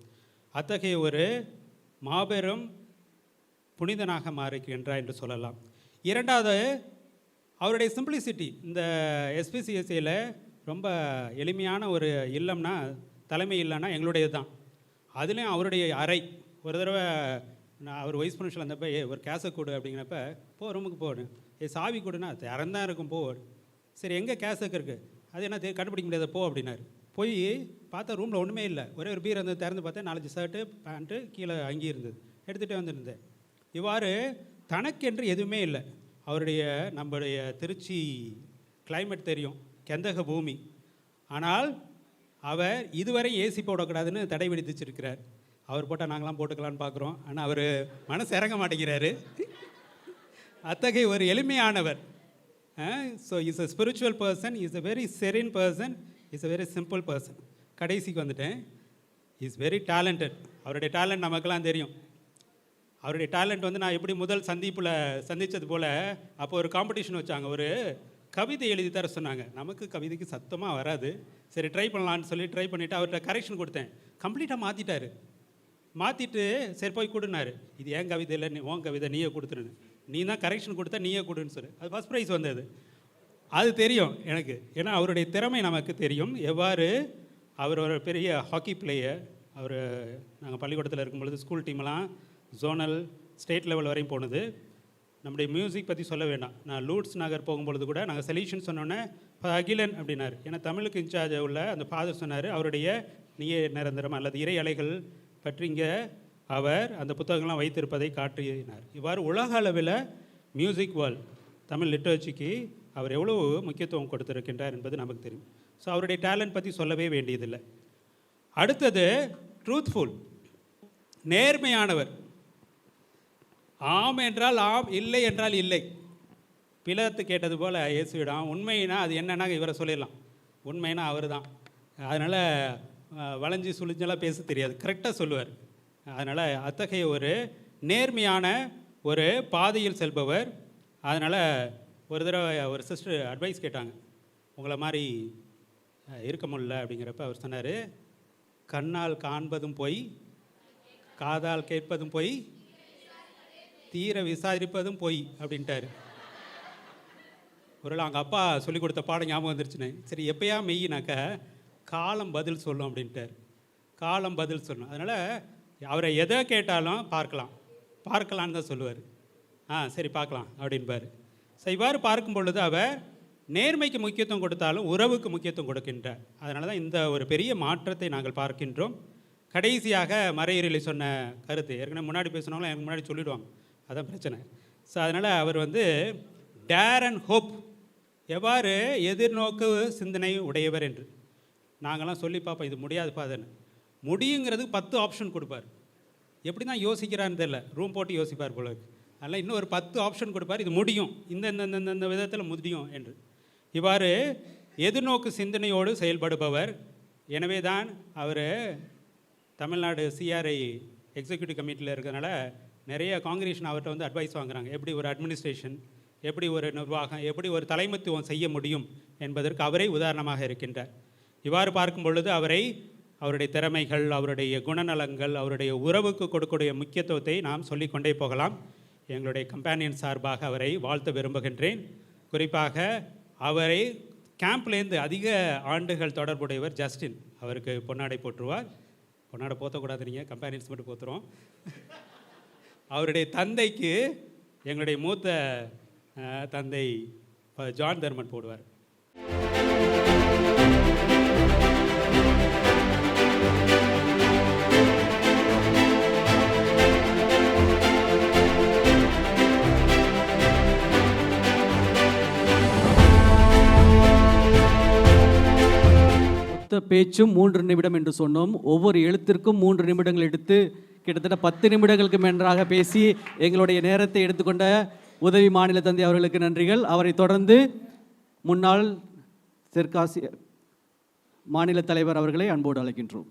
அத்தகைய ஒரு மாபெரும் புனிதனாக மாறுகின்றார் என்று சொல்லலாம். இரண்டாவது, அவருடைய சிம்பிளிசிட்டி. இந்த எஸ்பிசிஎஸ்சியில் ரொம்ப எளிமையான ஒரு இல்லம்னா, தலைமை இல்லைன்னா எங்களுடையது தான். அதுலேயும் அவருடைய அறை. ஒரு தடவை நான் அவர் வைஸ் பிரின்சிபல் வந்தப்போ ஒரு கேஸை கொடு அப்படிங்கிறப்ப, போ ரூமுக்கு போடு, சாவி கொடுனா திறந்தான் இருக்கும், போ. சரி எங்கே கேஸுக்கு இருக்குது, அது என்ன கண்டுபிடிக்க முடியாத, போ அப்படின்னாரு. போய் பார்த்தா ரூமில் ஒன்றுமே இல்லை, ஒரே ஒரு பீர் இருந்தது. திறந்து பார்த்தா 4 ஷர்ட்டு பேண்ட்டு கீழே அங்கி இருந்தது, எடுத்துகிட்டே வந்துருந்தேன். இவ்வாறு தனக்கென்று எதுவுமே இல்லை. அவருடைய நம்முடைய திருச்சி கிளைமேட் தெரியும், கெந்தக பூமி. ஆனால் அவர் இதுவரை ஏசி போடக்கூடாதுன்னு தடை விதிச்சிருக்கிறார். அவர் போட்டால் நாங்களாம் போட்டுக்கலான்னு பார்க்குறோம், ஆனால் அவர் மனசு இறங்க மாட்டேங்கிறாரு. அத்தகைய ஒரு எளிமையானவர். So is a spiritual person, is a very serene person, is a very simple person. கடைசிக்கு வந்துட்டேன். Is very talented. அவருடைய டேலண்ட் நமக்கெல்லாம் தெரியும். அவருடைய டேலண்ட் வந்து நான் எப்படி முதல் சந்தித்தது போல், அப்போ ஒரு காம்படிஷன் வச்சாங்க, ஒரு கவிதை எழுதி தர சொன்னாங்க. நமக்கு கவிதைக்கு சத்தமாக வராது, சரி ட்ரை பண்ணலான்னு சொல்லி ட்ரை பண்ணிவிட்டு அவர்கிட்ட கரெக்ஷன் கொடுத்தேன். கம்ப்ளீட்டாக மாற்றிட்டார். மாற்றிட்டு சரி போய் கொடுனாரு. இது ஏன் கவிதை இல்லை, உன் கவிதை நீயே கொடுத்துருன்னு. நீ தான் கரெக்ஷன் கொடுத்தா நீயே கொடுன்னு சொல்லு. அது ஃபஸ்ட் ப்ரைஸ் வந்தது. அது தெரியும் எனக்கு, ஏன்னா அவருடைய திறமை நமக்கு தெரியும். எவ்வாறு அவர் ஒரு பெரிய ஹாக்கி பிளேயர். அவர் நாங்கள் பள்ளிக்கூடத்தில் இருக்கும்பொழுது ஸ்கூல் டீமெல்லாம் ஜோனல் ஸ்டேட் லெவல் வரையும் போனது. நம்முடைய மியூசிக் பற்றி சொல்ல வேண்டாம். நான் லூட்ஸ் நகர் போகும்பொழுது கூட நாங்கள் செலெக்ஷன் சொன்னோன்னே அகிலன் அப்படின்னாரு. ஏன்னா தமிழுக்கு இன்சார்ஜ் உள்ள அந்த ஃபாதர் சொன்னார், அவருடைய நீயே நிரந்தரம் அல்லது இறை அலைகள் பற்றி இங்கே அவர் அந்த புத்தகங்கள்லாம் வைத்திருப்பதை காட்டினார். இவ்வாறு உலக அளவில் மியூசிக் வேர்ல்ட், தமிழ் லிட்ரேச்சருக்கு அவர் எவ்வளோ முக்கியத்துவம் கொடுத்திருக்கின்றார் என்பது நமக்கு தெரியும். ஸோ அவருடைய டேலண்ட் பற்றி சொல்லவே வேண்டியதில்லை. அடுத்தது ட்ரூத்ஃபுல், நேர்மையானவர். ஆம் என்றால் ஆம், இல்லை என்றால் இல்லை. பிலாத்து கேட்டது போல் இயேசுவிடம் உண்மைனா அது என்னன்னா இவரை சொல்லிடலாம், உண்மைனா அவர் தான். அதனால் வளைஞ்சி சுழிஞ்செல்லாம் பேச தெரியாது, கரெக்டாக சொல்லுவார். அதனால் அத்தகைய ஒரு நேர்மையான ஒரு பாதையில் செல்பவர். அதனால் ஒரு தடவை ஒரு சிஸ்டர் அட்வைஸ் கேட்டாங்க, உங்களை மாதிரி இருக்க முடியல அப்படிங்கிறப்ப அவர் சொன்னார், கண்ணால் காண்பதும் போய், காதால் கேட்பதும் போய், தீர விசாரிப்பதும் போய் அப்படின்ட்டார். ஒரு அவங்க அப்பா சொல்லிக் கொடுத்த பாடம் ஞாபகம் வந்துருச்சுன்னு. சரி எப்பயா மெய்யினாக்க காலம் பதில் சொல்லும் அப்படின்ட்டார். காலம் பதில் சொல்லும். அதனால் அவரை எதை கேட்டாலும் பார்க்கலான்னு தான் சொல்லுவார். சரி பார்க்கலாம் அப்படின்பார். ஸோ இவ்வாறு பார்க்கும் பொழுது அவர் நேர்மைக்கு முக்கியத்துவம் கொடுத்தாலும் உறவுக்கு முக்கியத்துவம் கொடுக்கின்றார். அதனால தான் இந்த ஒரு பெரிய மாற்றத்தை நாங்கள் பார்க்கின்றோம். கடைசியாக மறையீரலில் சொன்ன கருத்து ஏற்கனவே முன்னாடி பேசினவங்களும் எனக்கு முன்னாடி சொல்லிவிடுவாங்க, அதான் பிரச்சனை. ஸோ அதனால் அவர் வந்து டேர் அண்ட் ஹோப், எவ்வாறு எதிர்நோக்கு சிந்தனை உடையவர் என்று. நாங்கள்லாம் சொல்லி பார்ப்போம், இது முடியாது ஃபாதர்னு. முடியுங்கிறதுக்கு 10 ஆப்ஷன் கொடுப்பார். எப்படி தான் யோசிக்கிறான்னு தெரியல, ரூம் போட்டு யோசிப்பார் போல இருக்கு. அதனால் இன்னும் ஒரு 10 ஆப்ஷன் கொடுப்பார், இது முடியும், இந்த விதத்தில் முடியும் என்று. இவ்வாறு எதிர்நோக்கு சிந்தனையோடு செயல்படுபவர். எனவே தான் அவர் தமிழ்நாடு சிஆர்ஐ எக்ஸிக்யூட்டிவ் கமிட்டியில் இருக்கிறதுனால நிறைய காங்கிரேஷன் அவர்கிட்ட வந்து அட்வைஸ் வாங்குறாங்க. எப்படி ஒரு அட்மினிஸ்ட்ரேஷன், எப்படி ஒரு நிர்வாகம், எப்படி ஒரு தலைமைத்துவம் செய்ய முடியும் என்பதற்கு அவரே உதாரணமாக இருக்கின்றார். இவ்வாறு பார்க்கும் பொழுது அவருடைய திறமைகள், அவருடைய குணநலங்கள், அவருடைய உறவுக்கு கொடுக்கக்கூடிய முக்கியத்துவத்தை நாம் சொல்லிக்கொண்டே போகலாம். எங்களுடைய கம்பேனியன் சார்பாக அவரை வாழ்த்த விரும்புகின்றேன். குறிப்பாக அவரை கேம்ப்லேருந்து அதிக ஆண்டுகள் தொடர்புடையவர் ஜஸ்டின், அவருக்கு பொன்னாடை போட்டுருவார். பொன்னாடை போற்றக்கூடாது, நீங்கள் கம்பேனியன்ஸ் மட்டும் போத்துறோம். அவருடைய தந்தைக்கு எங்களுடைய மூத்த தந்தை ஜான் தர்மன் போடுவார். பேச்சும் 3 நிமிடம் என்று சொன்னோம். ஒவ்வொரு எழுத்திற்கும் 3 நிமிடங்கள் எடுத்து கிட்டத்தட்ட 10 நிமிடங்களுக்கு மேலாக பேசி எங்களுடைய நேரத்தை எடுத்துக்கொண்ட உதவி மாநில தந்தை அவர்களுக்கு நன்றிகள். அவரை தொடர்ந்து முன்னாள் தெற்காசிய மாநில தலைவர் அவர்களை அன்போடு அழைக்கின்றோம்.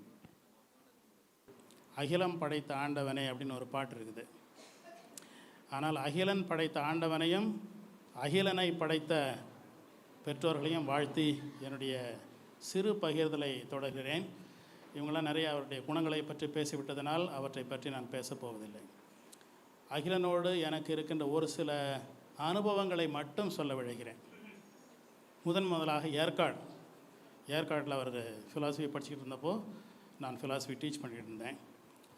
அகிலம் படைத்த ஆண்டவனே அப்படின்னு ஒரு பாட்டு இருக்குது. ஆனால் அகிலன் படைத்த ஆண்டவனையும் அகிலனை படைத்த பெற்றோர்களையும் வாழ்த்தி என்னுடைய சிறு பகிர்தலை தொடர்கிறேன். இவங்களாம் நிறைய அவருடைய குணங்களை பற்றி பேசிவிட்டதனால் அவற்றை பற்றி நான் பேசப்போவதில்லை. அகிலனோடு எனக்கு இருக்கின்ற ஒரு சில அனுபவங்களை மட்டும் சொல்ல விழைகிறேன். முதலாக ஏற்காடில் அவர் ஃபிலாசபி படிச்சுக்கிட்டு இருந்தப்போ நான் ஃபிலாசபி டீச் பண்ணிகிட்டு இருந்தேன்.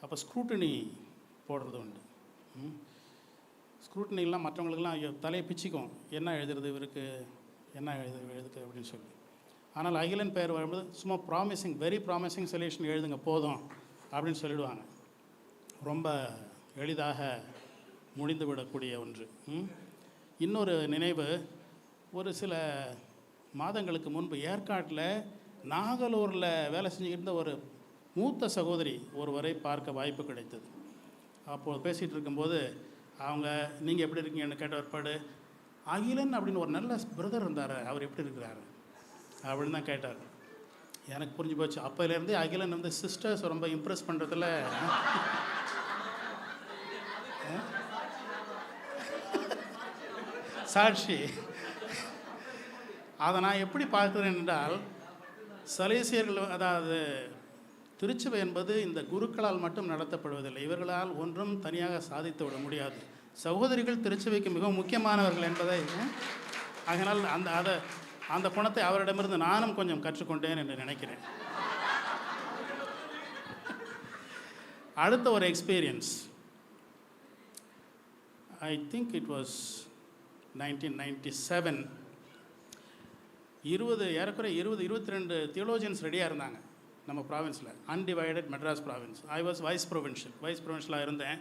அப்போ ஸ்க்ரூட்டினி போடுறது உண்டு. ஸ்க்ரூட்டினிலாம் மற்றவங்களுக்கெல்லாம் தலையை பிச்சிக்கும், என்ன எழுதுறது இவருக்கு, என்ன எழுதுக்கு அப்படின்னு சொல்லி. ஆனால் அகிலன் பெயர் வரும்போது சும்மா வெரி ப்ராமிசிங் சொல்யூஷன் எழுதுங்க போதும் அப்படின்னு சொல்லிடுவாங்க. ரொம்ப எளிதாக முடிந்துவிடக்கூடிய ஒன்று. இன்னொரு நினைவு, ஒரு சில மாதங்களுக்கு முன்பு ஏற்காட்டில் நாகலூரில் வேலை செஞ்சுக்கிட்டு ஒரு மூத்த சகோதரி ஒருவரை பார்க்க வாய்ப்பு கிடைத்தது. அப்போது பேசிகிட்டு இருக்கும்போது அவங்க நீங்கள் எப்படி இருக்கீங்கன்னு கேட்ட ஒருபாடு, அகிலன் அப்படின்னு ஒரு நல்ல பிரதர் இருந்தார், அவர் எப்படி இருக்கிறாரு அப்படின்னு தான் கேட்டார். எனக்கு புரிஞ்சு போச்சு. அப்போலேருந்தே அகிலன் வந்து சிஸ்டர்ஸ் ரொம்ப இம்ப்ரெஸ் பண்ணுறதுல சாட்சி. அதை நான் எப்படி பார்க்குறேன் என்றால், சலேசியர்கள், அதாவது திருச்சபை என்பது இந்த குருக்களால் மட்டும் நடத்தப்படுவதில்லை. இவர்களால் ஒன்றும் தனியாக சாதித்து விட முடியாது. சகோதரிகள் திருச்சபைக்கு மிகவும் முக்கியமானவர்கள் என்பதை, அதனால் அந்த குணத்தை அவரிடமிருந்து நானும் கொஞ்சம் கற்றுக்கொண்டேன் என்று நினைக்கிறேன். அடுத்த ஒரு experience, I think it was 1997. 22 theologians ரெடியாக இருந்தாங்க நம்ம ப்ராவின்ஸில், undivided Madras province. I was vice ப்ரொவின்ஷியலாக இருந்தேன்.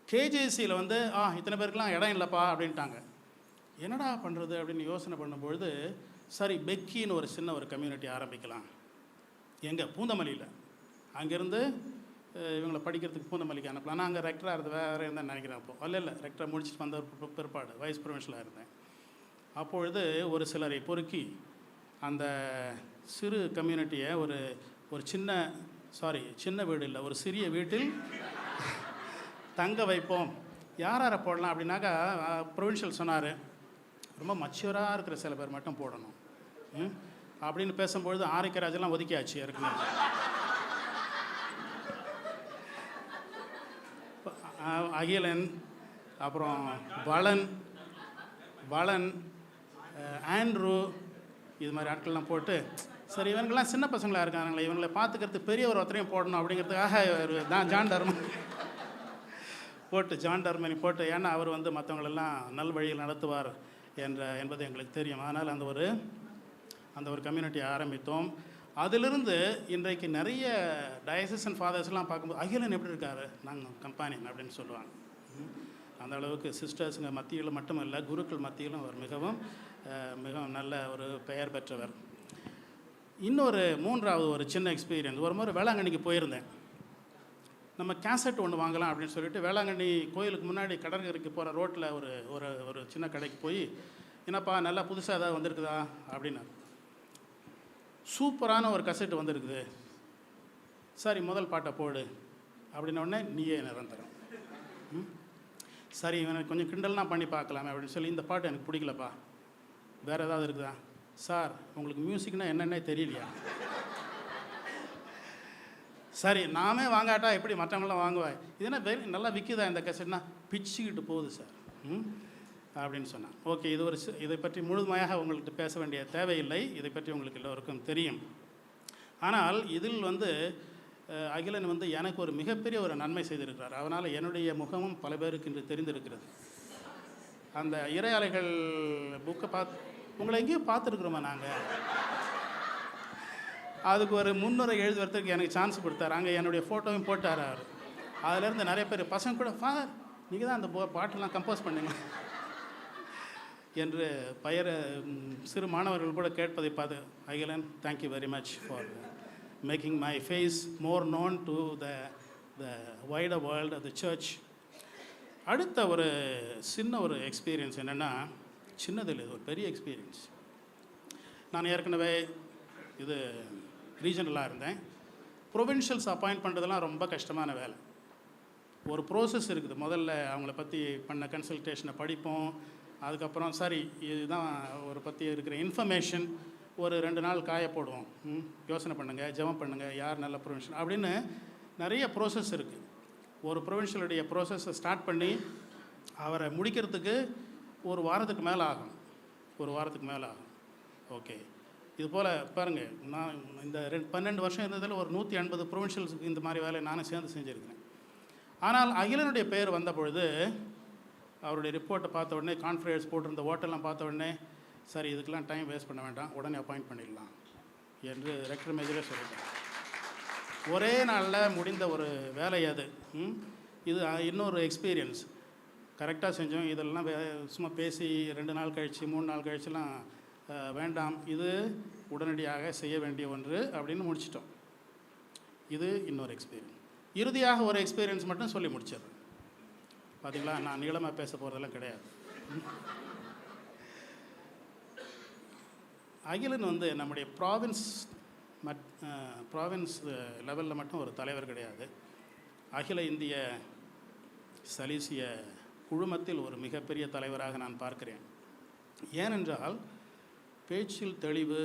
கேஜேசியில் வந்து இத்தனை பேருக்குலாம் இடம் இல்லைப்பா அப்படின்ட்டாங்க. என்னடா பண்ணுறது அப்படின்னு யோசனை பண்ணும்பொழுது, சரி பெக்கின்னு ஒரு சின்ன ஒரு கம்யூனிட்டி ஆரம்பிக்கலாம். எங்கே? பூந்தமல்லியில். அங்கேருந்து இவங்களை படிக்கிறதுக்கு பூந்தமல்லிக்கு அனுப்பலாம். நான் அங்கே ரெக்டராக இருந்தது வேறு இருந்தால் நினைக்கிறேன். அப்போது இல்லை ரெக்டராக முடிச்சுட்டு வந்த பிற்பாடு வைஸ் ப்ரொவின்ஷியலாக இருந்தேன். அப்பொழுது ஒரு சிலரை பொறுக்கி அந்த சிறு கம்யூனிட்டியை ஒரு சின்ன வீடு இல்லை, ஒரு சிறிய வீட்டில் தங்க வைப்போம். யாரை போடலாம் அப்படின்னாக்கா, ப்ரொவின்ஷியல் சொன்னார், ரொம்ப மச்சுவராக இருக்கிற சில பேர் மட்டும் போடணும் அப்படின்னு பேசும்பொழுது ஆரோக்கியராஜெல்லாம் ஒதுக்கியாச்சு ஏற்கனவே. அகிலன், அப்புறம் வளன், ஆண்ட்ரூ, இது மாதிரி ஆட்கள்லாம் போட்டு, சரி இவங்கெல்லாம் சின்ன பசங்களாக இருக்காங்களே, இவங்களை பார்த்துக்கிறதுக்கு பெரியவர் ஒருத்தரையும் போடணும் அப்படிங்கிறதுக்காக ஜான் டர்மனி போட்டு, ஏன்னா அவர் வந்து மற்றவங்களெல்லாம் நல் வழியில் நடத்துவார் என்பது எங்களுக்கு தெரியும். அதனால் அந்த ஒரு கம்யூனிட்டியை ஆரம்பித்தோம். அதிலிருந்து இன்றைக்கு நிறைய டயசிசன் ஃபாதர்ஸ்லாம் பார்க்கும்போது, அகிலன் எப்படி இருக்காரு, நாங்கள் கம்பானியன் அப்படின்னு சொல்லுவாங்க. அந்த அளவுக்கு சிஸ்டர்ஸுங்க மத்தியில் மட்டுமல்ல, குருக்கள் மத்தியிலும் அவர் மிகவும் நல்ல ஒரு பெயர் பெற்றவர். இன்னொரு மூன்றாவது ஒரு சின்ன எக்ஸ்பீரியன்ஸ். ஒரு முறை வேளாங்கண்ணிக்கு போயிருந்தேன். நம்ம கேசட் ஒன்று வாங்கலாம் அப்படின்னு சொல்லிட்டு வேளாங்கண்ணி கோயிலுக்கு முன்னாடி கடற்கரைக்கு போகிற ரோட்டில் ஒரு சின்ன கடைக்கு போய், என்னப்பா நல்லா புதுசாக ஏதாவது வந்திருக்குதா அப்படின்னா, சூப்பரான ஒரு கசெட்டு வந்திருக்குது, சரி முதல் பாட்டை போடு அப்படின்னோடனே நீயே நிரந்தரம். சரி எனக்கு கொஞ்சம் கிண்டல்லாம் பண்ணி பார்க்கலாமே அப்படின்னு சொல்லி, இந்த பாட்டு எனக்கு பிடிக்கலப்பா, வேறு ஏதாவது இருக்குதா? சார் உங்களுக்கு மியூசிக்னால் என்னென்னே தெரியலையா? சரி நாமே வாங்காட்டா எப்படி மற்றவங்களாம் வாங்குவேன், இது என்ன நல்லா விற்குதா இந்த கசட்னா? பிச்சுக்கிட்டு போகுது சார் அப்படின்னு சொன்னான். ஓகே, இதை பற்றி முழுமையாக உங்கள்கிட்ட பேச வேண்டிய தேவையில்லை, இதை பற்றி உங்களுக்கு எல்லோருக்கும் தெரியும். ஆனால் இதில் அகிலன் எனக்கு ஒரு மிகப்பெரிய ஒரு நன்மை செய்திருக்கிறார். அதனால் என்னுடைய முகமும் பல பேருக்கு இன்று தெரிந்திருக்கிறது. அந்த இறையாலைகள் புக்கை உங்களை எங்கேயும் பார்த்துருக்குறோமா நாங்கள்? அதுக்கு ஒரு முன்னுரை எழுதுவதற்கு எனக்கு சான்ஸ் கொடுத்தார். அங்கே என்னுடைய ஃபோட்டோவும் போட்டார் அவர். அதிலேருந்து நிறைய பேர் பசங்க கூட, ஃபாதர் நீங்கள் தான் அந்த பாட்டெல்லாம் கம்போஸ் பண்ணுங்க என்று சிறு மாணவர்கள் கூட கேட்பதை பார்த்து, Akilan thank you very much for making my face more known to the wider world of the church. அடுத்த ஒரு சின்ன ஒரு எக்ஸ்பீரியன்ஸ் என்னென்னா, சின்னதில் இது ஒரு பெரிய எக்ஸ்பீரியன்ஸ். நான் ஏற்கனவே இது ரீஜனலாக இருந்தேன். ப்ரொவின்ஷியல்ஸ் அப்பாயிண்ட் பண்ணுறதுலாம் ரொம்ப கஷ்டமான வேலை. ஒரு ப்ரோசஸ் இருக்குது. முதல்ல அவங்கள பற்றி பண்ண கன்சல்டேஷனை படிப்போம். அதுக்கப்புறம் சரி இதுதான் ஒரு பற்றி இருக்கிற இன்ஃபர்மேஷன் ஒரு 2 நாள் காய போடுவோம். யோசனை பண்ணுங்கள், ஜெபம் பண்ணுங்கள், யார் நல்ல ப்ரொவின்ஷியல் அப்படின்னு நிறைய ப்ரோசஸ் இருக்குது. ஒரு ப்ரொவின்ஷியலுடைய ப்ரோசஸை ஸ்டார்ட் பண்ணி அவரை முடிக்கிறதுக்கு ஒரு வாரத்துக்கு மேலே ஆகும். ஓகே, இது போல் பாருங்கள், நான் இந்த 12 வருஷம் இருந்ததில் ஒரு 180 ப்ரொவின்ஷியல்ஸுக்கு இந்த மாதிரி வேலையை நானும் சேர்ந்து செஞ்சுருக்கிறேன். ஆனால் அகிலனுடைய பெயர் வந்த பொழுது அவருடைய ரிப்போர்ட்டை பார்த்த உடனே, கான்ஃபரன்ஸ் போட்டிருந்த ஹோட்டல்லாம் பார்த்த உடனே, சரி இதுக்கெல்லாம் டைம் வேஸ்ட் பண்ண வேண்டாம், உடனே அப்பாயிண்ட் பண்ணிடலாம் என்று ரெக்டர் மேஜரே சொல்லிட்டேன். ஒரே நாளில் முடிந்த ஒரு வேலை அது. இது இன்னொரு எக்ஸ்பீரியன்ஸ். கரெக்டாக செஞ்சோம். இதெல்லாம் சும்மா பேசி 2 நாள் கழித்து 3 நாள் கழிச்சுலாம் வேண்டாம், இது உடனடியாக செய்ய வேண்டிய ஒன்று அப்படின்னு முடிச்சிட்டோம். இது இன்னொரு எக்ஸ்பீரியன்ஸ். இறுதியாக ஒரு எக்ஸ்பீரியன்ஸ் மட்டும் சொல்லி முடிச்சிடுறேன். பார்த்தீங்களா, நான் நீளமாக பேச போகிறதெல்லாம் கிடையாது. அகிலன் நம்முடைய ப்ராவின்ஸ் லெவலில் மட்டும் ஒரு தலைவர் கிடையாது. அகில இந்திய சலீசிய குழுமத்தில் ஒரு மிகப்பெரிய தலைவராக நான் பார்க்கிறேன். ஏனென்றால் பேச்சில் தெளிவு,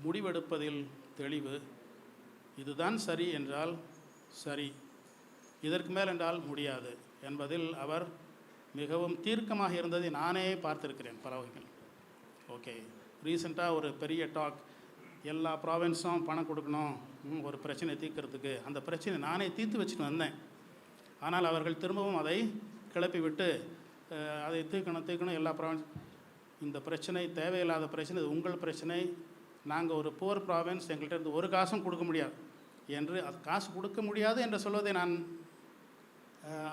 முடிவெடுப்பதில் தெளிவு, இதுதான் சரி என்றால் சரி, இதற்கு மேல் என்றால் முடியாது என்பதில் அவர் மிகவும் தீர்க்கமாக இருந்ததை நானே பார்த்துருக்கிறேன் பல வகைகள். ஓகே, ரீசெண்டாக ஒரு பெரிய டாக், எல்லா ப்ராவின்ஸும் பணம் கொடுக்கணும் ஒரு பிரச்சனை தீர்க்கறதுக்கு. அந்த பிரச்சனை நானே தீர்த்து வச்சுட்டு வந்தேன். ஆனால் அவர்கள் திரும்பவும் அதை கிளப்பி விட்டு அதை தீர்க்கணும் எல்லா ப்ராவின்ஸ். இந்த பிரச்சனை தேவையில்லாத பிரச்சனை, இது உங்கள் பிரச்சனை, நாங்கள் ஒரு புவர் ப்ராவின்ஸ், எங்கள்கிட்ட இருந்து ஒரு காசும் கொடுக்க முடியாது என்று, அது காசு கொடுக்க முடியாது என்று சொல்வதை நான்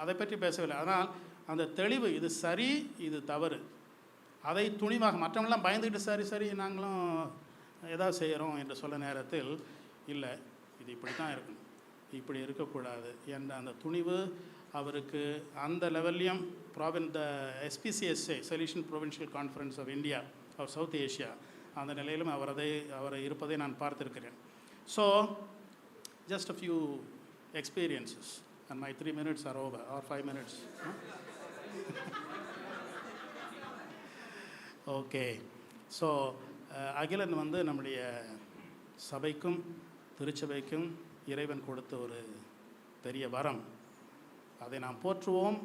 அதை பற்றி பேசவில்லை. ஆனால் அந்த தெளிவு, இது சரி இது தவறு, அதை துணிவாக, மற்றவங்களாம் பயந்துக்கிட்டு சரி சரி நாங்களும் ஏதாவது செய்கிறோம் என்று சொல்ல நேரத்தில், இல்லை இது இப்படி தான் இருக்கணும், இப்படி இருக்கக்கூடாது என்ற அந்த துணிவு அவருக்கு அந்த லெவல்லையும் the SPCSA solution provincial conference of India of South Asia அந்த நிலையிலும் அவரை இருப்பதை நான் பார்த்துருக்கிறேன். So just a few experiences and my 3 minutes are over or 5 minutes. Okay, so Akilan நம்முடைய சபைக்கும் திருச்சபைக்கும் இறைவன் கொடுத்த ஒரு பெரிய வரம். அதை நாம் போற்றுவோம்.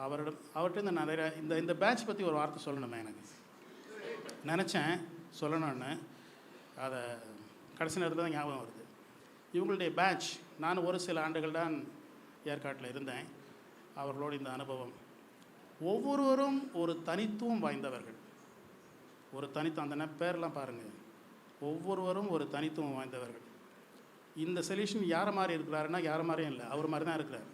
அவர்கிட்ட நிறைய இந்த பேட்ச் பற்றி ஒரு வார்த்தை சொல்லணுமே, எனக்கு நினச்சேன் சொல்லணும்னு, அதை கடைசி நேரத்தில் தான் ஞாபகம் வருது. இவங்களுடைய பேட்ச், நான் ஒரு சில ஆண்டுகள் தான் ஏற்காட்டில் இருந்தேன். அவர்களோடு இந்த அனுபவம், ஒவ்வொருவரும் ஒரு தனித்துவம் வாய்ந்தவர்கள். அந்த பேர்லாம் பாருங்கள், ஒவ்வொருவரும் ஒரு தனித்துவம் வாய்ந்தவர்கள். இந்த சொல்யூஷன் யாரை மாதிரி இருக்கிறாருன்னா யாரை மாதிரியும் இல்லை, அவர் மாதிரி தான் இருக்கிறார்.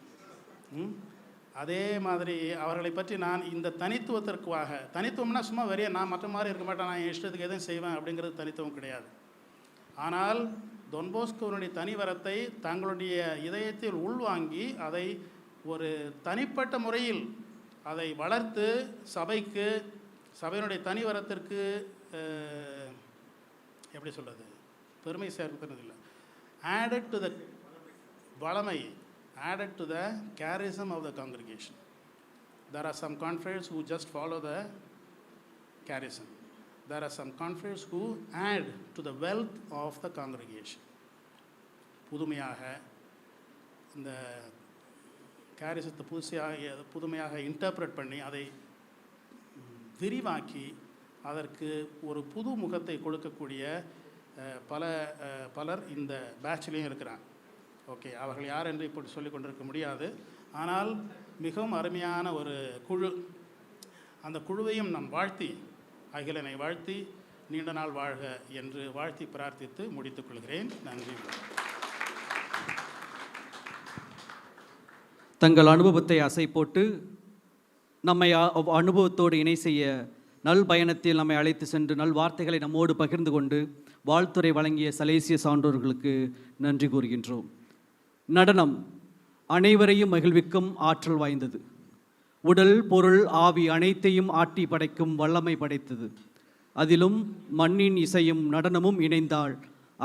அதே மாதிரி அவர்களை பற்றி நான் இந்த தனித்துவம்னா சும்மா நான் மற்ற மாதிரி இருக்க மாட்டேன், நான் என் இஷ்டத்துக்கு எதுவும் செய்வேன் அப்படிங்கிறது தனித்துவம் கிடையாது. ஆனால் டொன் போஸ்கோவினுடைய தனிவரத்தை தங்களுடைய இதயத்தில் உள்வாங்கி அதை ஒரு தனிப்பட்ட முறையில் அதை வளர்த்து சபையினுடைய தனிவரத்திற்கு எப்படி சொல்கிறது, பெருமை சேர்க்கிறது இல்லை, added to the வளமை, added to the charism of the congregation. There are some confreres who just follow the charism. There are some confreres who add to the wealth of the congregation. புதுமையாக இந்த கேரிசத்தை புதுமையாக interpret பண்ணி அதை விரிவாக்கி அதற்கு ஒரு புது முகத்தை கொடுக்கக்கூடிய பலர் இந்த பேட்ச்லேயும் இருக்கிறாங்க. ஓகே, அவர்கள் யார் என்று இப்படி சொல்லிக் கொண்டிருக்க முடியாது. ஆனால் மிகவும் அருமையான ஒரு குழு. அந்த குழுவையும் நான் அகிலனை வாழ்த்தி நீண்ட நாள் வாழ்க என்று வாழ்த்தி பிரார்த்தித்து முடித்துக் கொள்கிறேன். நன்றி. தங்கள் அனுபவத்தை அசை போட்டு நம்மை அனுபவத்தோடு இணை செய்ய நல் பயணத்தில் நம்மை அழைத்து சென்று நல் வார்த்தைகளை நம்மோடு பகிர்ந்து கொண்டு வாழ்த்துரை வழங்கிய சலேசிய சான்றோர்களுக்கு நன்றி கூறுகின்றோம். நடனம் அனைவரையும் மகிழ்விக்கும் ஆற்றல் வாய்ந்தது. உடல், பொருள், ஆவி அனைத்தையும் ஆட்டி படைக்கும் வல்லமை படைத்தது. அதிலும் மண்ணின் இசையும் நடனமும் இணைந்தால்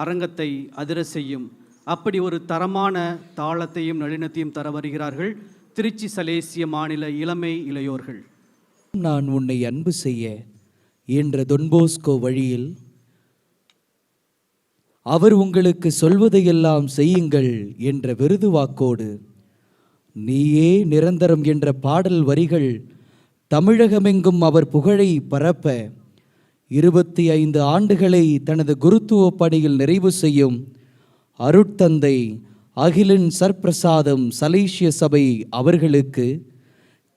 அரங்கத்தை அதிர செய்யும். அப்படி ஒரு தரமான தாளத்தையும் நளினத்தையும் தர வருகிறார்கள் திருச்சி சலேசிய மாநில இளமை இளையோர்கள். நான் உன்னை அன்பு செய்ய என்ற தொன்போஸ்கோ வழியில் அவர் உங்களுக்கு சொல்வதையெல்லாம் செய்யுங்கள் என்ற விருது வாக்கோடு நீயே நிரந்தரம் என்ற பாடல் வரிகள் தமிழகமெங்கும் அவர் புகழை பரப்ப 25 ஆண்டுகளை தனது குருத்துவ பணியில் நிறைவு செய்யும் அருட்தந்தை அகிலன் சர்பிரசாதம் சலேசிய சபை அவர்களுக்கு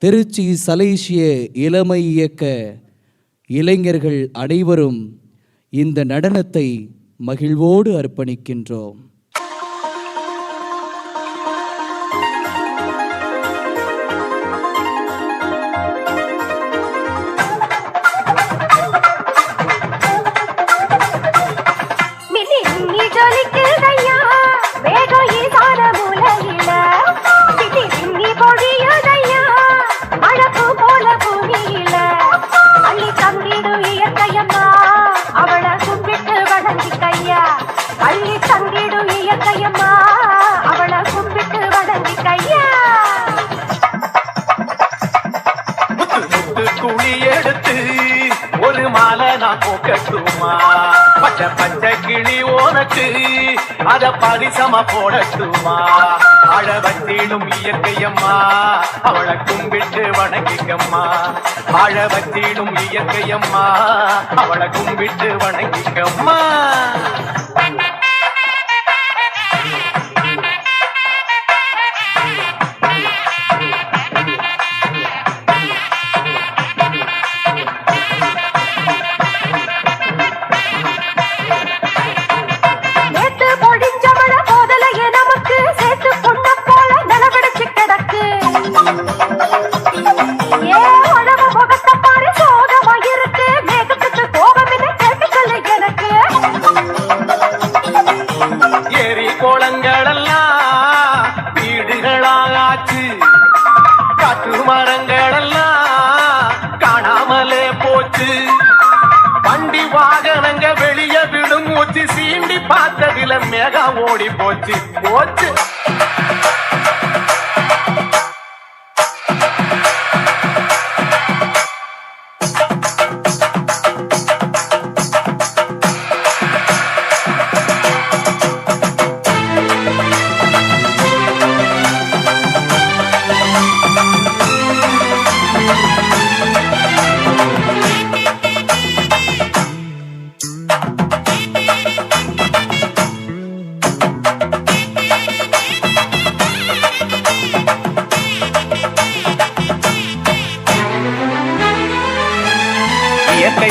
திருச்சி சலேசிய இளமை இயக்க இளைஞர்கள் அனைவரும் இந்த நடனத்தை மகிழ்வோடு அர்ப்பணிக்கின்றோம். பச்சை கிளி ஓனக்கு அத பரிசம போடட்டுமா, அழ வச்சிடும் இயற்கையம்மா அவளை கும்பிட்டு வணங்கிக்கம்மா, அழ வச்சிடும் இயற்கையம்மா அவளை கும்பிட்டு வணங்கிக்கம்மா. பார்த்ததில மேகா ஓடி போச்சு.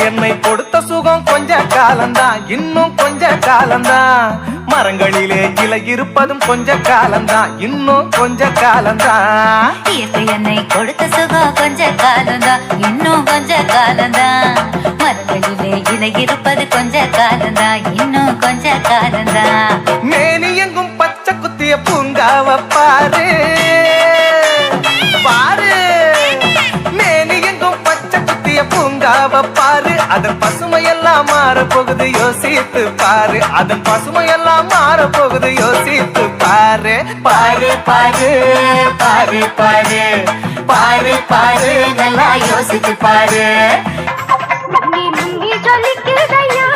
என்னை கொடுத்த சுகம் கொஞ்ச காலம்தான், இன்னும் கொஞ்ச காலம்தான். மரங்களிலே இலை இருப்பதும் கொஞ்ச காலம்தான், இன்னும் கொஞ்ச காலம்தான். இயற்கை என்னை கொடுத்த சுகம் கொஞ்ச காலம்தான், இன்னும் கொஞ்ச காலம்தான். மரங்களிலே இலை இருப்பது கொஞ்ச காலம்தான், இன்னும் கொஞ்ச காலம்தான். மேனி எங்கும் பச்சை குத்திய பூங்காவ பாரு பாரு, மேனி எங்கும் பச்சை குத்திய பூங்காவ பாரு. அதன் பசுமையெல்லாம் மாற போகுது யோசித்து பாரு, அதன் பசுமையெல்லாம் மாற போகுது யோசித்து பாரு. பாரு பாரு பாரு பாரு பாரு பாரு, நல்லா யோசித்து பாரு. முங்கி முங்கி ஜொலிக்குதையா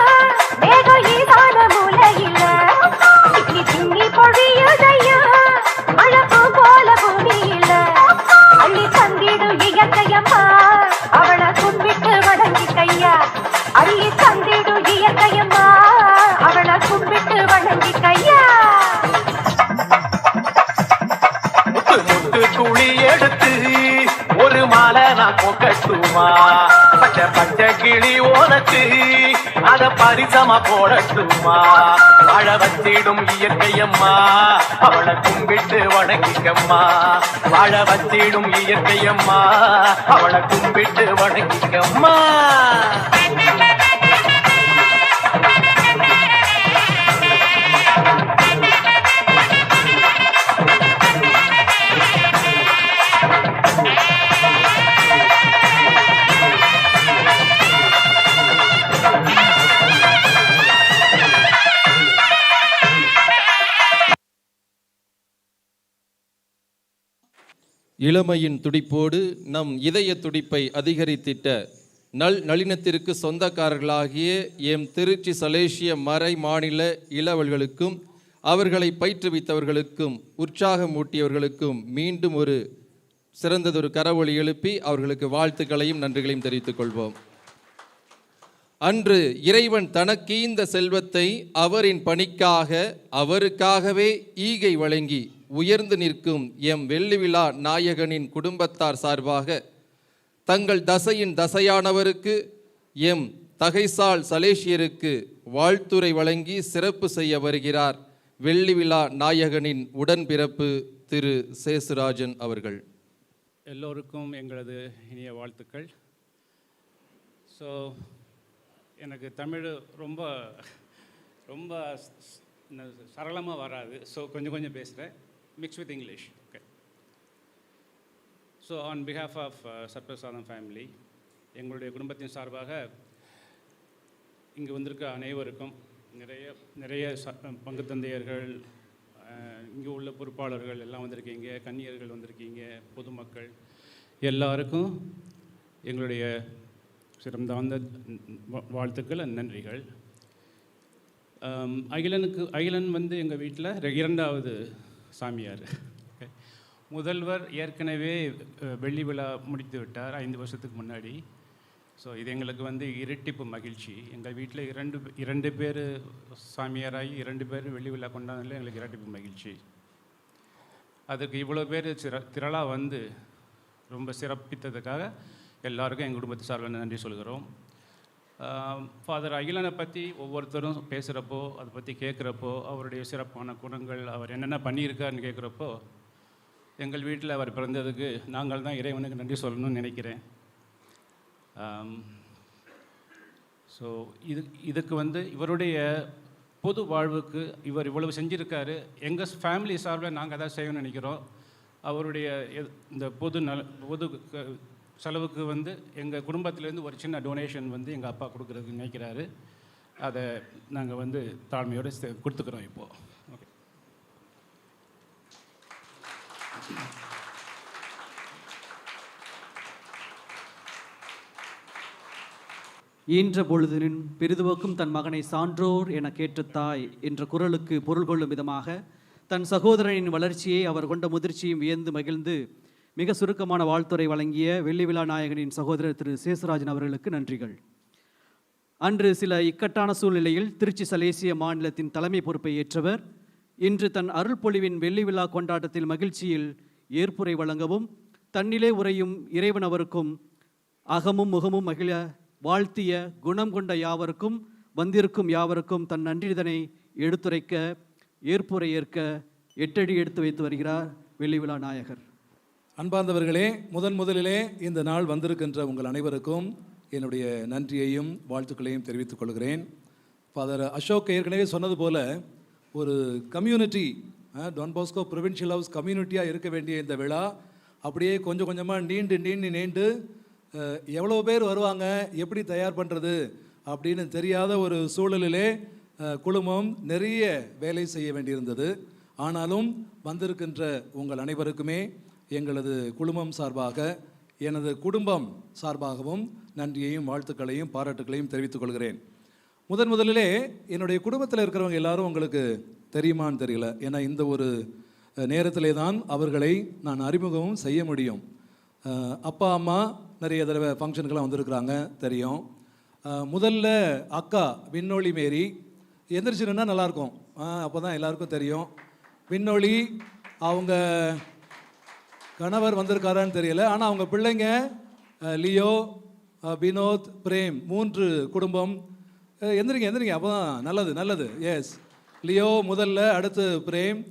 மேகம் ஈசான மூலையில, திங்கி திங்கி பொழியுதையா அழகு போல பூமியில. அள்ளி தந்திடும் இயற்கையம்மா அவளை கும்பிட்டு வணங்கிக்கையா, அள்ளி தந்திடும் இயற்கையம்மா அவளை கும்பிட்டு வணங்கிக்கையா. முத்து துளி எடுத்து ஒரு மாலை நான் கொக்கட்டுமா, பச்சை பச்சை கிளி உனக்கு அத பரிசமா போடட்டுமா. வாழ வச்சிடும் இயற்கையம்மா அவளை கும்பிட்டு வணங்கிக்கம்மா, வாழ வச்சிடும் இயற்கையம்மா அவளை கும்பிட்டு வணங்கிக்கம்மா. இளமையின் துடிப்போடு நம் இதய துடிப்பை அதிகரித்திட்ட நளினத்திற்கு சொந்தக்காரர்களாகிய எம் திருச்சி சலேசிய மறை மாநில இளவல்களுக்கும் அவர்களை பயிற்றுவித்தவர்களுக்கும் உற்சாகமூட்டியவர்களுக்கும் மீண்டும் ஒரு சிறந்ததொரு கரவொலி எழுப்பி அவர்களுக்கு வாழ்த்துக்களையும் நன்றிகளையும் தெரிவித்துக் கொள்வோம். அன்று இறைவன் தனக்கீந்த செல்வத்தை அவரின் பணிக்காக அவருக்காகவே ஈகை வழங்கி உயர்ந்து நிற்கும் எம் வெள்ளி விழா நாயகனின் குடும்பத்தார் சார்பாக தங்கள் தசையின் தசையானவருக்கு எம் தகைசால் சலேசியருக்கு வாழ்த்துரை வழங்கி சிறப்பு செய்ய வருகிறார் வெள்ளி விழா நாயகனின் உடன்பிறப்பு திரு சேசுராஜன் அவர்கள். எல்லோருக்கும் எங்களது இனிய வாழ்த்துக்கள். ஸோ எனக்கு தமிழ் ரொம்ப ரொம்ப சரளமாக வராது. ஸோ கொஞ்சம் பேசுகிறேன், mixed with English. Okay. So on behalf of சர்பசாதம் ஃபேமிலி, எங்களுடைய குடும்பத்தின் சார்பாக இங்கே வந்திருக்க அனைவருக்கும் நிறைய பங்கு தந்தையர்கள், இங்கே உள்ள பொறுப்பாளர்கள் எல்லாம் வந்திருக்கீங்க, கன்னியர்கள் வந்திருக்கீங்க, பொதுமக்கள் எல்லாருக்கும் எங்களுடைய சிறந்தார்ந்த வாழ்த்துக்கள், நன்றிகள். அகிலன் வந்து எங்கள் வீட்டில் இரண்டாவது சாமியார். முதல்வர் ஏற்கனவே வெள்ளி விழா முடித்து விட்டார் 5 வருஷத்துக்கு முன்னாடி. ஸோ இது எங்களுக்கு வந்து இரட்டிப்பு மகிழ்ச்சி. எங்கள் வீட்டில் இரண்டு பேர் சாமியாராகி 2 பேர் வெள்ளி விழா கொண்டாடுறதுல எங்களுக்கு இரட்டிப்பு மகிழ்ச்சி. அதுக்கு இவ்வளோ பேர் திரளாக வந்து ரொம்ப சிறப்பித்ததுக்காக எல்லாருக்கும் எங்கள் குடும்பத்து சார்பில் நன்றி சொல்கிறோம். ஃபாதர் அகிலனை பற்றி ஒவ்வொருத்தரும் பேசுகிறப்போ, அதை பற்றி கேட்குறப்போ, அவருடைய சிறப்பான குணங்கள், அவர் என்னென்ன பண்ணியிருக்காருன்னு கேட்குறப்போ, எங்கள் வீட்டில் அவர் பிறந்ததுக்கு நாங்கள் தான் இறைவனுக்கு நன்றி சொல்லணும்னு நினைக்கிறேன். ஸோ இதுக்கு வந்து இவருடைய பொது வாழ்வுக்கு இவர் இவ்வளவு செஞ்சுருக்காரு. எங்கள் ஃபேமிலி சார்பில் நாங்கள் அதான் செய்யணும்னு நினைக்கிறோம். அவருடைய இந்த பொது செலவுக்கு வந்து எங்கள் குடும்பத்திலேருந்து ஒரு சின்ன டொனேஷன் வந்து எங்கள் அப்பா கொடுக்குறதுக்கு நினைக்கிறாரு. அதை நாங்கள் வந்து தாழ்மையோடு கொடுத்துக்கிறோம் இப்போது. ஓகே. ஈன்ற பொழுதினின் பெரிதுவக்கும் தன் மகனை சான்றோர் என கேட்ட தாய் என்ற குரலுக்கு பொருள் கொள்ளும் விதமாக தன் சகோதரனின் வளர்ச்சியை அவர் கொண்ட முதிர்ச்சியும் வியந்து மகிழ்ந்து மிக சுருக்கமான வாழ்த்துரை வழங்கிய வெள்ளி விழா நாயகனின் சகோதரர் திரு சேசுராஜன் அவர்களுக்கு நன்றிகள். அன்று சில இக்கட்டான சூழ்நிலையில் திருச்சி சலேசிய மாநிலத்தின் தலைமை பொறுப்பை ஏற்றவர் இன்று தன் அருள்பொழிவின் வெள்ளி விழா கொண்டாட்டத்தில் மகிழ்ச்சியில் ஏற்புரை வழங்கவும் தன்னிலே உரையும் இறைவன் அவருக்கும் அகமும் முகமும் மகிழ வாழ்த்திய குணம் கொண்ட யாவருக்கும் வந்திருக்கும் யாவருக்கும் தன் நன்றிதனை எடுத்துரைக்க ஏற்புரை ஏற்க 8 அடி எடுத்து வைத்து வருகிறார் வெள்ளி விழா நாயகர். அன்பார்ந்தவர்களே, முதலிலே இந்த நாள் வந்திருக்கின்ற உங்கள் அனைவருக்கும் என்னுடைய நன்றியையும் வாழ்த்துக்களையும் தெரிவித்துக் கொள்கிறேன். ஃபாதர் அசோக் ஏற்கனவே சொன்னது போல ஒரு community, Don Bosco provincial house கம்யூனிட்டியாக இருக்க வேண்டிய இந்த விழா அப்படியே கொஞ்சம் கொஞ்சமாக நீண்டு எவ்வளோ பேர் வருவாங்க, எப்படி தயார் பண்ணுறது அப்படின்னு தெரியாத ஒரு சூழலிலே குழுமம் நிறைய வேலை செய்ய வேண்டியிருந்தது. ஆனாலும் வந்திருக்கின்ற உங்கள் அனைவருக்குமே எங்களது குழுமம் சார்பாக, எனது குடும்பம் சார்பாகவும் நன்றியையும் வாழ்த்துக்களையும் பாராட்டுக்களையும் தெரிவித்துக் கொள்கிறேன். முதலிலே என்னுடைய குடும்பத்தில் இருக்கிறவங்க எல்லாரும் உங்களுக்கு தெரியுமான்னு தெரியல. ஏன்னா இந்த ஒரு நேரத்திலே தான் அவர்களை நான் அறிமுகமும் செய்ய முடியும். அப்பா அம்மா நிறைய தடவை ஃபங்க்ஷனுக்கெல்லாம் வந்திருக்கிறாங்க, தெரியும். முதல்ல அக்கா விண்ணொளி மேரி எந்திரிச்சுன்னா நல்லாயிருக்கும், அப்போ தான் எல்லாருக்கும் தெரியும். விண்ணொளி அவங்க கணவர் வந்திருக்காரான்னு தெரியல, ஆனால் அவங்க பிள்ளைங்க லியோ, வினோத், பிரேம் 3 குடும்பம். எந்திரிங்க அப்போ தான் நல்லது. எஸ், லியோ முதல்ல, அடுத்து பிரேம்,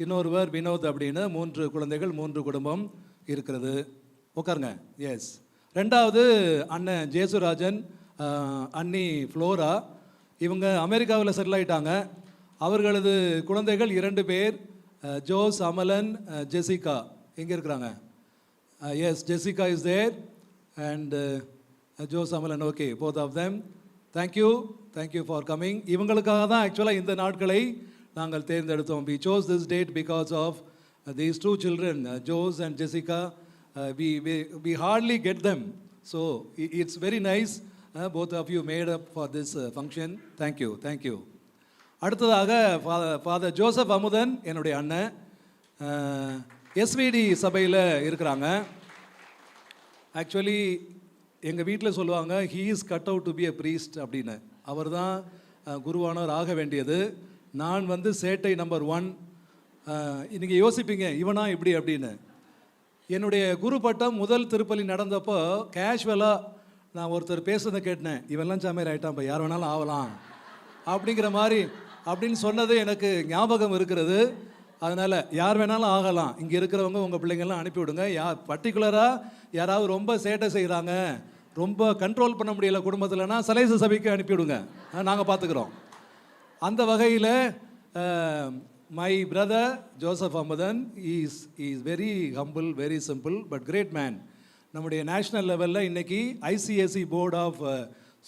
இன்னொருவர் வினோத் அப்படின்னு 3 குழந்தைகள், 3 குடும்பம் இருக்கிறது. உட்காருங்க. எஸ். ரெண்டாவது அண்ணன் ஜேசுராஜன், அண்ணி ஃப்ளோரா. இவங்க அமெரிக்காவில் செட்டில் ஆகிட்டாங்க. அவர்களது குழந்தைகள் 2 பேர், ஜோஸ், அமலன், ஜெசிகா. எங்கே இருக்கிறாங்க? Yes, Jessica is there and Jose, Amalan. Okay, both of them. Thank you for coming. இவங்களுக்காக தான் ஆக்சுவலாக இந்த நாட்களை நாங்கள் தேர்ந்தெடுத்தோம். We chose this date because of these 2 children, Jose and Jessica. We hardly get them, so it's very nice. Both of you made up for this function. Thank you. அடுத்ததாக father Joseph Amudhan, என்னுடைய அண்ணன், SVT சபையில் இருக்கிறாங்க. Actually எங்கள் வீட்டில் சொல்லுவாங்க, he is cut out to be a priest அப்படின்னு. அவர் தான் குருவானவர் ஆக வேண்டியது. நான் வந்து சேட்டை நம்பர் 1. நீங்கள் யோசிப்பீங்க இவனா இப்படி அப்படின்னு. என்னுடைய குரு பட்டம் முதல் திருப்பலி நடந்தப்போ கேஷுவலாக நான் ஒருத்தர் பேசுறதை கேட்டேன், இவெல்லாம் சாமியார் ஆகிட்டான், யார் வேணாலும் ஆகலாம் அப்படிங்கிற மாதிரி அப்படின்னு சொன்னது எனக்கு ஞாபகம் இருக்கிறது. அதனால் யார் வேணாலும் ஆகலாம், இங்கே இருக்கிறவங்க உங்கள் பிள்ளைங்கள்லாம் அனுப்பிவிடுங்க. பர்டிகுலராக யாராவது ரொம்ப சேட்டை செய்கிறாங்க, ரொம்ப கண்ட்ரோல் பண்ண முடியல குடும்பத்தில்னா சலேச சபைக்கு அனுப்பிவிடுங்க, நாங்கள் பார்த்துக்குறோம். அந்த வகையில் my brother Joseph Amudhan is very humble, very simple but great man. நம்முடைய நேஷ்னல் லெவலில் இன்றைக்கி ஐசிஎஸ்சி போர்ட் ஆஃப்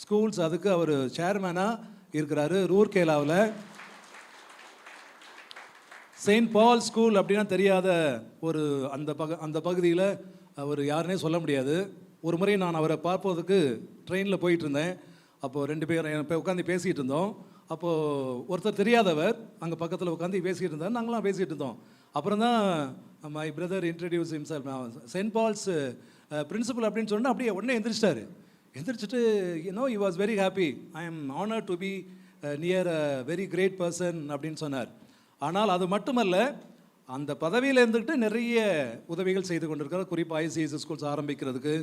ஸ்கூல்ஸ், அதுக்கு அவர் சேர்மேனாக இருக்கிறாரு. ரூர்கேலாவில் செயின்ட் பால் ஸ்கூல் அப்படின்னா தெரியாத ஒரு அந்த பகுதியில் அவர் யாருன்னே சொல்ல முடியாது. ஒரு முறை நான் அவரை பார்ப்பதற்கு ட்ரெயினில் போயிட்டு இருந்தேன். அப்போது 2 பேர் உட்காந்து பேசிகிட்டு இருந்தோம். அப்போது ஒருத்தர் தெரியாதவர் அங்கே பக்கத்தில் உட்காந்து பேசிகிட்டு இருந்தார், நாங்களாம் பேசிகிட்டு இருந்தோம். அப்புறம் தான் my brother introduce himself, Saint Paul's principal அப்படின்னு சொன்னால் அப்படியே உடனே எந்திரிச்சிட்டு he was very happy. I am honored to be near a very great person அப்படின்னு சொன்னார். ஆனால் அது மட்டுமல்ல, அந்த பதவியில் இருந்துக்கிட்டு நிறைய உதவிகள் செய்து கொண்டிருக்கிறார். குறிப்பாக ஐசிஎஸ்சி ஸ்கூல்ஸ் ஆரம்பிக்கிறதுக்கு,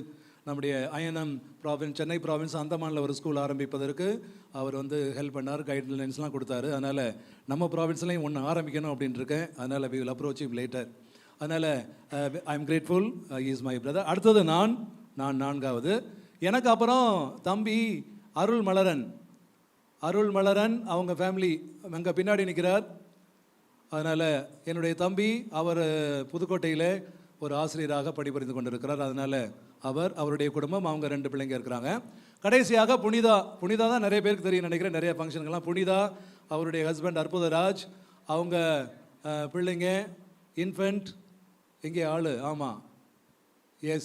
நம்முடைய ஐஎன்எம் ப்ராவின்ஸ், சென்னை ப்ராவின்ஸ் அந்தமானில் ஒரு ஸ்கூல் ஆரம்பிப்பதற்கு அவர் வந்து ஹெல்ப் பண்ணார், கைட்லைன்ஸ்லாம் கொடுத்தாரு. அதனால் நம்ம ப்ராவின்ஸ்லையும் ஒன்று ஆரம்பிக்கணும் அப்படின்னு இருக்கேன். அதனால் we will approach him later. அதனால் I am grateful, is my brother. அடுத்தது நான் 4வது. எனக்கு அப்புறம் தம்பி அருள்மலரன், அவங்க ஃபேமிலி அங்கே பின்னாடி நிற்கிறார். அதனால் என்னுடைய தம்பி அவர் புதுக்கோட்டையில் ஒரு ஆசிரியராக பணிபுரிந்து கொண்டிருக்கிறார். அதனால் அவருடைய குடும்பம், அவங்க 2 பிள்ளைங்க இருக்கிறாங்க. கடைசியாக புனிதா தான் நிறைய பேருக்கு தெரியும் நினைக்கிறேன், நிறைய ஃபங்க்ஷனுக்கெல்லாம். புனிதா, அவருடைய ஹஸ்பண்ட் அற்புதராஜ், அவங்க பிள்ளைங்க இன்ஃபென்ட், எங்கே ஆள், ஆமாம்,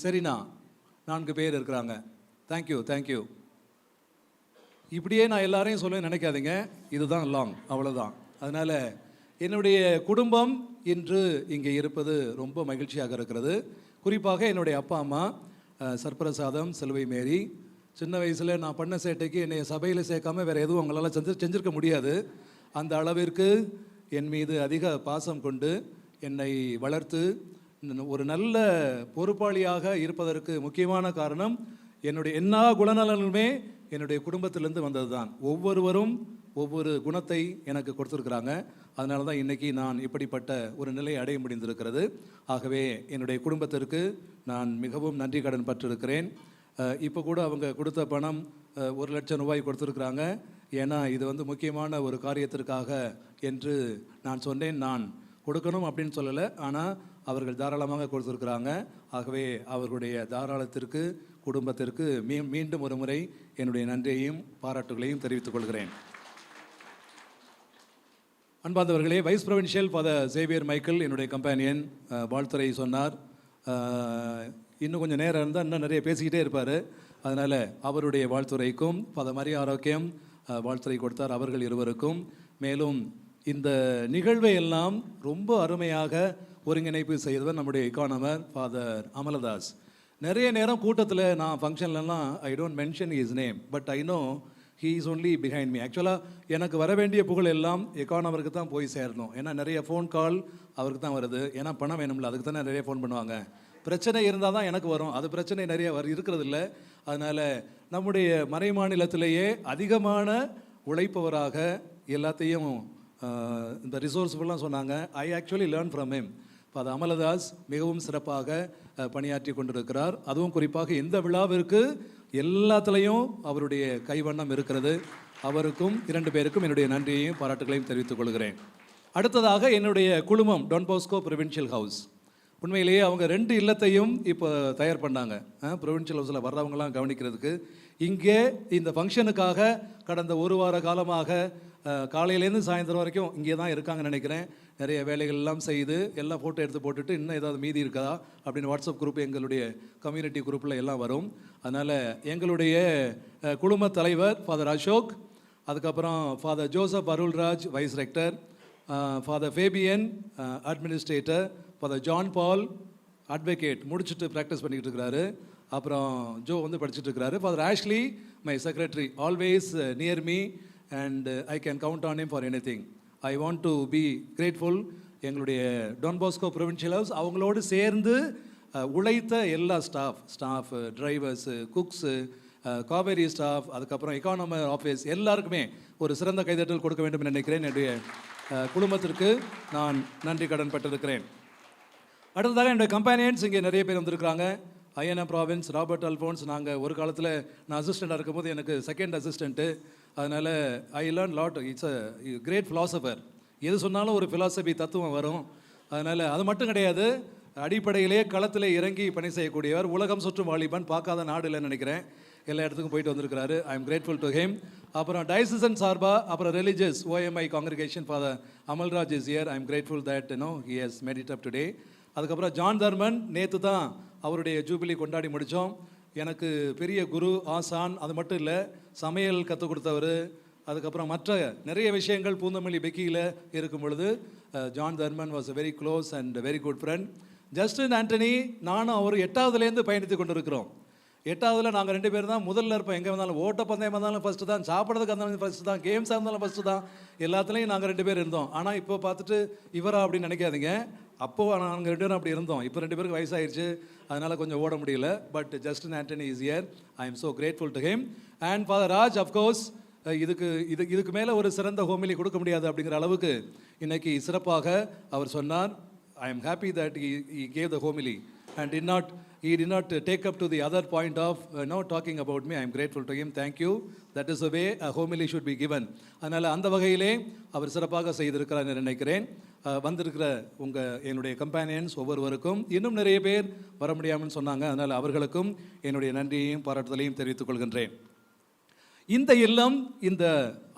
சரிண்ணா, 4 பேர் இருக்கிறாங்க. தேங்க்யூ. இப்படியே நான் எல்லாரையும் சொல்ல நினைக்காதீங்க, இதுதான் லாங், அவ்வளோதான். அதனால் என்னுடைய குடும்பம் இன்று இங்கே இருப்பது ரொம்ப மகிழ்ச்சியாக இருக்கிறது. குறிப்பாக என்னுடைய அப்பா அம்மா, சர்பிரசாதம், செல்வை மேரி. சின்ன வயசில் நான் பண்ண சேட்டைக்கு என்னை சபையில் சேர்க்காம வேறு எதுவும் அவங்களால செஞ்சிருக்க முடியாது. அந்த அளவிற்கு என் மீது அதிக பாசம் கொண்டு என்னை வளர்த்து ஒரு நல்ல பொறுப்பாளியாக இருப்பதற்கு முக்கியமான காரணம் என்னுடைய எல்லா குணநலனுமே என்னுடைய குடும்பத்திலிருந்து வந்தது தான். ஒவ்வொருவரும் ஒவ்வொரு குணத்தை எனக்கு கொடுத்துருக்குறாங்க. அதனால தான் இன்றைக்கி நான் இப்படிப்பட்ட ஒரு நிலையை அடைய முடிந்திருக்கிறது. ஆகவே என்னுடைய குடும்பத்திற்கு நான் மிகவும் நன்றி கடன் பட்டிருக்கிறேன். இப்போ கூட அவங்க கொடுத்த பணம் 1,00,000 ரூபாய் கொடுத்துருக்குறாங்க. ஏன்னா இது வந்து முக்கியமான ஒரு காரியத்திற்காக என்று நான் சொன்னேன். நான் கொடுக்கணும் அப்படின்னு சொல்லலை, ஆனால் அவர்கள் தாராளமாக கொடுத்துருக்குறாங்க. ஆகவே அவர்களுடைய தாராளத்திற்கு குடும்பத்திற்கு மீண்டும் ஒரு முறை என்னுடைய நன்றியையும் பாராட்டுகளையும் தெரிவித்துக் கொள்கிறேன். அன்பார்ந்தவர்களே, vice provincial father Xavier Michael என்னுடைய கம்பேனியன் வாழ்த்துறை சொன்னார். இன்னும் கொஞ்சம் நேரம் இருந்தால் இன்னும் நிறைய பேசிக்கிட்டே இருப்பார். அதனால் அவருடைய வாழ்த்துறைக்கும் ஃபாதர் மரிய ஆரோக்கியம் வாழ்த்துறை கொடுத்தார், அவர்கள் இருவருக்கும். மேலும் இந்த நிகழ்வை எல்லாம் ரொம்ப அருமையாக ஒருங்கிணைப்பு செய்தவர் நம்முடைய எக்கானமர் ஃபாதர் அமலதாஸ். நிறைய நேரம் கூட்டத்தில் நான் ஃபங்க்ஷன்லலாம் I don't mention his name, but I know he is only behind me. ஆக்சுவலாக எனக்கு வர வேண்டிய புகழ் எல்லாம் எக்கானமருக்கு தான் போய் சேரணும். ஏன்னா நிறைய ஃபோன் கால் அவருக்கு தான் வருது. ஏன்னா பணம் வேணும்ல, அதுக்கு தானே நிறைய ஃபோன் பண்ணுவாங்க. பிரச்சனை இருந்தால் தான் எனக்கு வரும், அது பிரச்சனை நிறைய இருக்கிறது இல்லை. அதனால் நம்முடைய மறை மாநிலத்திலேயே அதிகமான உழைப்பவராக எல்லாத்தையும் இந்த ரிசோர்ஸ்ஃபுல்லாக சொன்னாங்க. I actually learn from him. Father Amaladas மிகவும் சிறப்பாக பணியாற்றி கொண்டிருக்கிறார். அதுவும் குறிப்பாக இந்த விழாவிற்கு எல்லாத்துலேயும் அவருடைய கைவண்ணம் இருக்கிறது. அவருக்கும் 2 பேருக்கும் என்னுடைய நன்றியையும் பாராட்டுகளையும் தெரிவித்துக் கொள்கிறேன். அடுத்ததாக என்னுடைய குழுமம் டான் பாஸ்கோ ப்ரொவின்ஷியல் ஹவுஸ். உண்மையிலேயே அவங்க 2 இல்லத்தையும் இப்போ தயார் பண்ணாங்க ப்ரொவின்ஷியல் ஹவுஸில் வர்றவங்களாம் கவனிக்கிறதுக்கு. இங்கே இந்த ஃபங்க்ஷனுக்காக கடந்த 1 வார காலமாக காலையிலேருந்து சாயந்தரம் வரைக்கும் இங்கே தான் இருக்காங்கன்னு நினைக்கிறேன். நிறைய வேலைகள் எல்லாம் செய்து எல்லாம் ஃபோட்டோ எடுத்து போட்டுட்டு இன்னும் ஏதாவது மீதி இருக்கா அப்படின்னு வாட்ஸ்அப் குரூப் எங்களுடைய கம்யூனிட்டி குரூப்பில் எல்லாம் வரும். அதனால் எங்களுடைய குழும தலைவர் ஃபாதர் அசோக், அதுக்கப்புறம் father Joseph Arulraj vice rector, father Fabian administrator, father John Paul advocate முடிச்சுட்டு ப்ராக்டிஸ் பண்ணிக்கிட்டு இருக்கிறாரு, அப்புறம் ஜோ வந்து படிச்சுட்டு இருக்கிறாரு, father Ashley my secretary always near me and I can count on him for anything. I want to be grateful. எங்களுடைய Don Bosco provincial house அவங்களோடு சேர்ந்து உழைத்த எல்லா ஸ்டாஃப் டிரைவர்ஸு, குக்ஸு, காவேரி ஸ்டாஃப், அதுக்கப்புறம் எக்கானமர் ஆஃபீஸ் எல்லாருக்குமே ஒரு சிறந்த கைதட்டல் கொடுக்க வேண்டும் என்று நினைக்கிறேன். என்னுடைய குடும்பத்திற்கு நான் நன்றி கடன் பட்டிருக்கிறேன். அடுத்ததாக என்னுடைய கம்பேனியன்ஸ் இங்கே நிறைய பேர் வந்திருக்கிறாங்க. INM province Robert Alphonse. நாங்கள் ஒரு காலத்தில் நான் அசிஸ்டண்ட்டாக இருக்கும்போது எனக்கு செகண்ட் அசிஸ்டண்ட்டு. அதனால் I learn lot. It's a great philosopher. எது சொன்னாலும் ஒரு ஃபிலாசபி தத்துவம் வரும். அதனால் அது மட்டும் கிடையாது, அடிப்படையிலேயே களத்தில் இறங்கி பணி செய்யக்கூடியவர். உலகம் சுற்றும் வாலிபன், பார்க்காத நாடு இல்லைன்னு நினைக்கிறேன். எல்லா இடத்துக்கும் போயிட்டு வந்திருக்கிறாரு. I am grateful to him. அப்புறம் டைசிசன் சார்பா, அப்புறம் religious OMI congregation father Amalraj is here. I am grateful that he has made it up today. அதுக்கப்புறம் ஜான் தர்மன், நேற்று தான் அவருடைய ஜூபிலி கொண்டாடி முடித்தோம். எனக்கு பெரிய குரு ஆசான். அது மட்டும் இல்லை, சமையல் கற்றுக் கொடுத்தவர். அதுக்கப்புறம் மற்ற நிறைய விஷயங்கள் பூந்தமல்லி பெக்கியில் இருக்கும் பொழுது John Dharman was a very close and very good friend. Justin Antony நானும் அவர் 8வதுலேருந்து பயணித்து கொண்டு இருக்கிறோம். 8வதுல நாங்கள் 2 பேர் தான் முதல்ல இருப்போம். எங்கே வந்தாலும் ஓட்டப்பந்தயம் வந்தாலும் ஃபஸ்ட்டு தான், சாப்பிட்றதுக்கு இருந்தாலும் ஃபஸ்ட்டு தான், கேம்ஸாக இருந்தாலும் ஃபஸ்ட்டு தான், எல்லாத்துலேயும் நாங்கள் 2 பேர் இருந்தோம். ஆனால் இப்போ பார்த்துட்டு இவரா அப்படின்னு நினைக்காதீங்க. அப்போது நாங்கள் 2 பேரும் அப்படி இருந்தோம். இப்போ 2 பேருக்கு வயசாகிடுச்சு, அதனால் கொஞ்சம் ஓட முடியல. But Justin Antony is here. I am so grateful to him. And father Raj of course இதுக்கு மேலே ஒரு சிறந்த ஹோமிலி கொடுக்க முடியாது அப்படிங்கிற அளவுக்கு இன்னைக்கு சிறப்பாக அவர் சொன்னார். I am happy that he gave the homily and he did not take up to the other point of talking about me. I am grateful to him. Thank you. That is the way a homily should be given. அதனால் அந்த வகையிலே அவர் சிறப்பாக செய்திருக்கிறார் என்று நினைக்கிறேன். வந்திருக்கிற என்னுடைய companions ஒவ்வொருவருக்கும் இன்னும் நிறைய பேர் வர முடியாமல் சொன்னாங்க. அதனால் அவர்களுக்கும் என்னுடைய நன்றியையும் பாராட்டுதலையும் தெரிவித்துக் கொள்கின்றேன். இந்த இல்லம் இந்த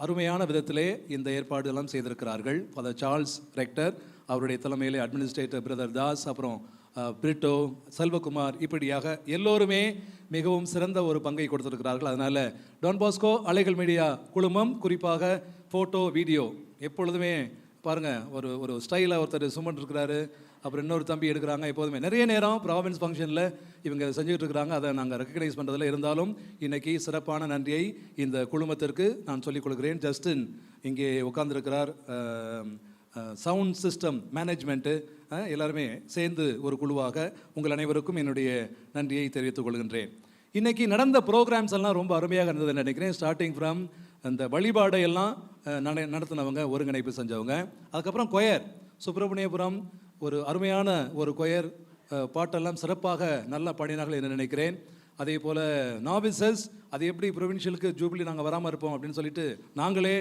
அருமையான விதத்திலே இந்த ஏற்பாடுகளும் செய்திருக்கிறார்கள். ஃபாதர் சார்ல்ஸ் ரெக்டர் அவருடைய தலைமையிலே அட்மினிஸ்ட்ரேட்டர் பிரதர் தாஸ், அப்புறம் பிரிட்டோ, செல்வகுமார், இப்படியாக எல்லோருமே மிகவும் சிறந்த ஒரு பங்கை கொடுத்திருக்கிறார்கள். அதனால் டான் பாஸ்கோ அலைகள் மீடியா குழுமம் குறிப்பாக ஃபோட்டோ வீடியோ எப்பொழுதுமே பாருங்கள், ஒரு ஸ்டைலாக ஒருத்தர் சுமன் இருக்கிறாரு, அப்புறம் இன்னொரு தம்பி எடுக்கிறாங்க. எப்போதுமே நிறைய நேரம் ப்ராவின்ஸ் ஃபங்க்ஷனில் இவங்க செஞ்சுட்டு இருக்கிறாங்க. அதை நாங்கள் ரெக்கக்னைஸ் பண்ணுறதில் இருந்தாலும் இன்றைக்கி சிறப்பான நன்றியை இந்த குழுமத்திற்கு நான் சொல்லிக் கொடுக்குறேன். ஜஸ்டின் இங்கே உட்கார்ந்துருக்கிறார். சவுண்ட் சிஸ்டம் மேனேஜ்மெண்ட்டு எல்லாருமே சேர்ந்து ஒரு குழுவாக உங்கள் அனைவருக்கும் என்னுடைய நன்றியை தெரிவித்துக் கொள்கின்றேன். இன்றைக்கி நடந்த ப்ரோக்ராம்ஸ் எல்லாம் ரொம்ப அருமையாக இருந்ததுன்னு நினைக்கிறேன். ஸ்டார்டிங் ஃப்ரம் அந்த வழிபாடை எல்லாம் நடத்தினவங்க, ஒருங்கிணைப்பு செஞ்சவங்க. அதுக்கப்புறம் கொயர், சுப்பிரமணியபுரம் ஒரு அருமையான ஒரு கொயர், பாட்டெல்லாம் சிறப்பாக நல்லா பாடினார்கள் என்று நினைக்கிறேன். அதே போல் நாவிசஸ், அது எப்படி ப்ரொவின்ஷியலுக்கு ஜூபிலி நாங்கள் வராமல் இருப்போம் அப்படின்னு சொல்லிட்டு நாங்களே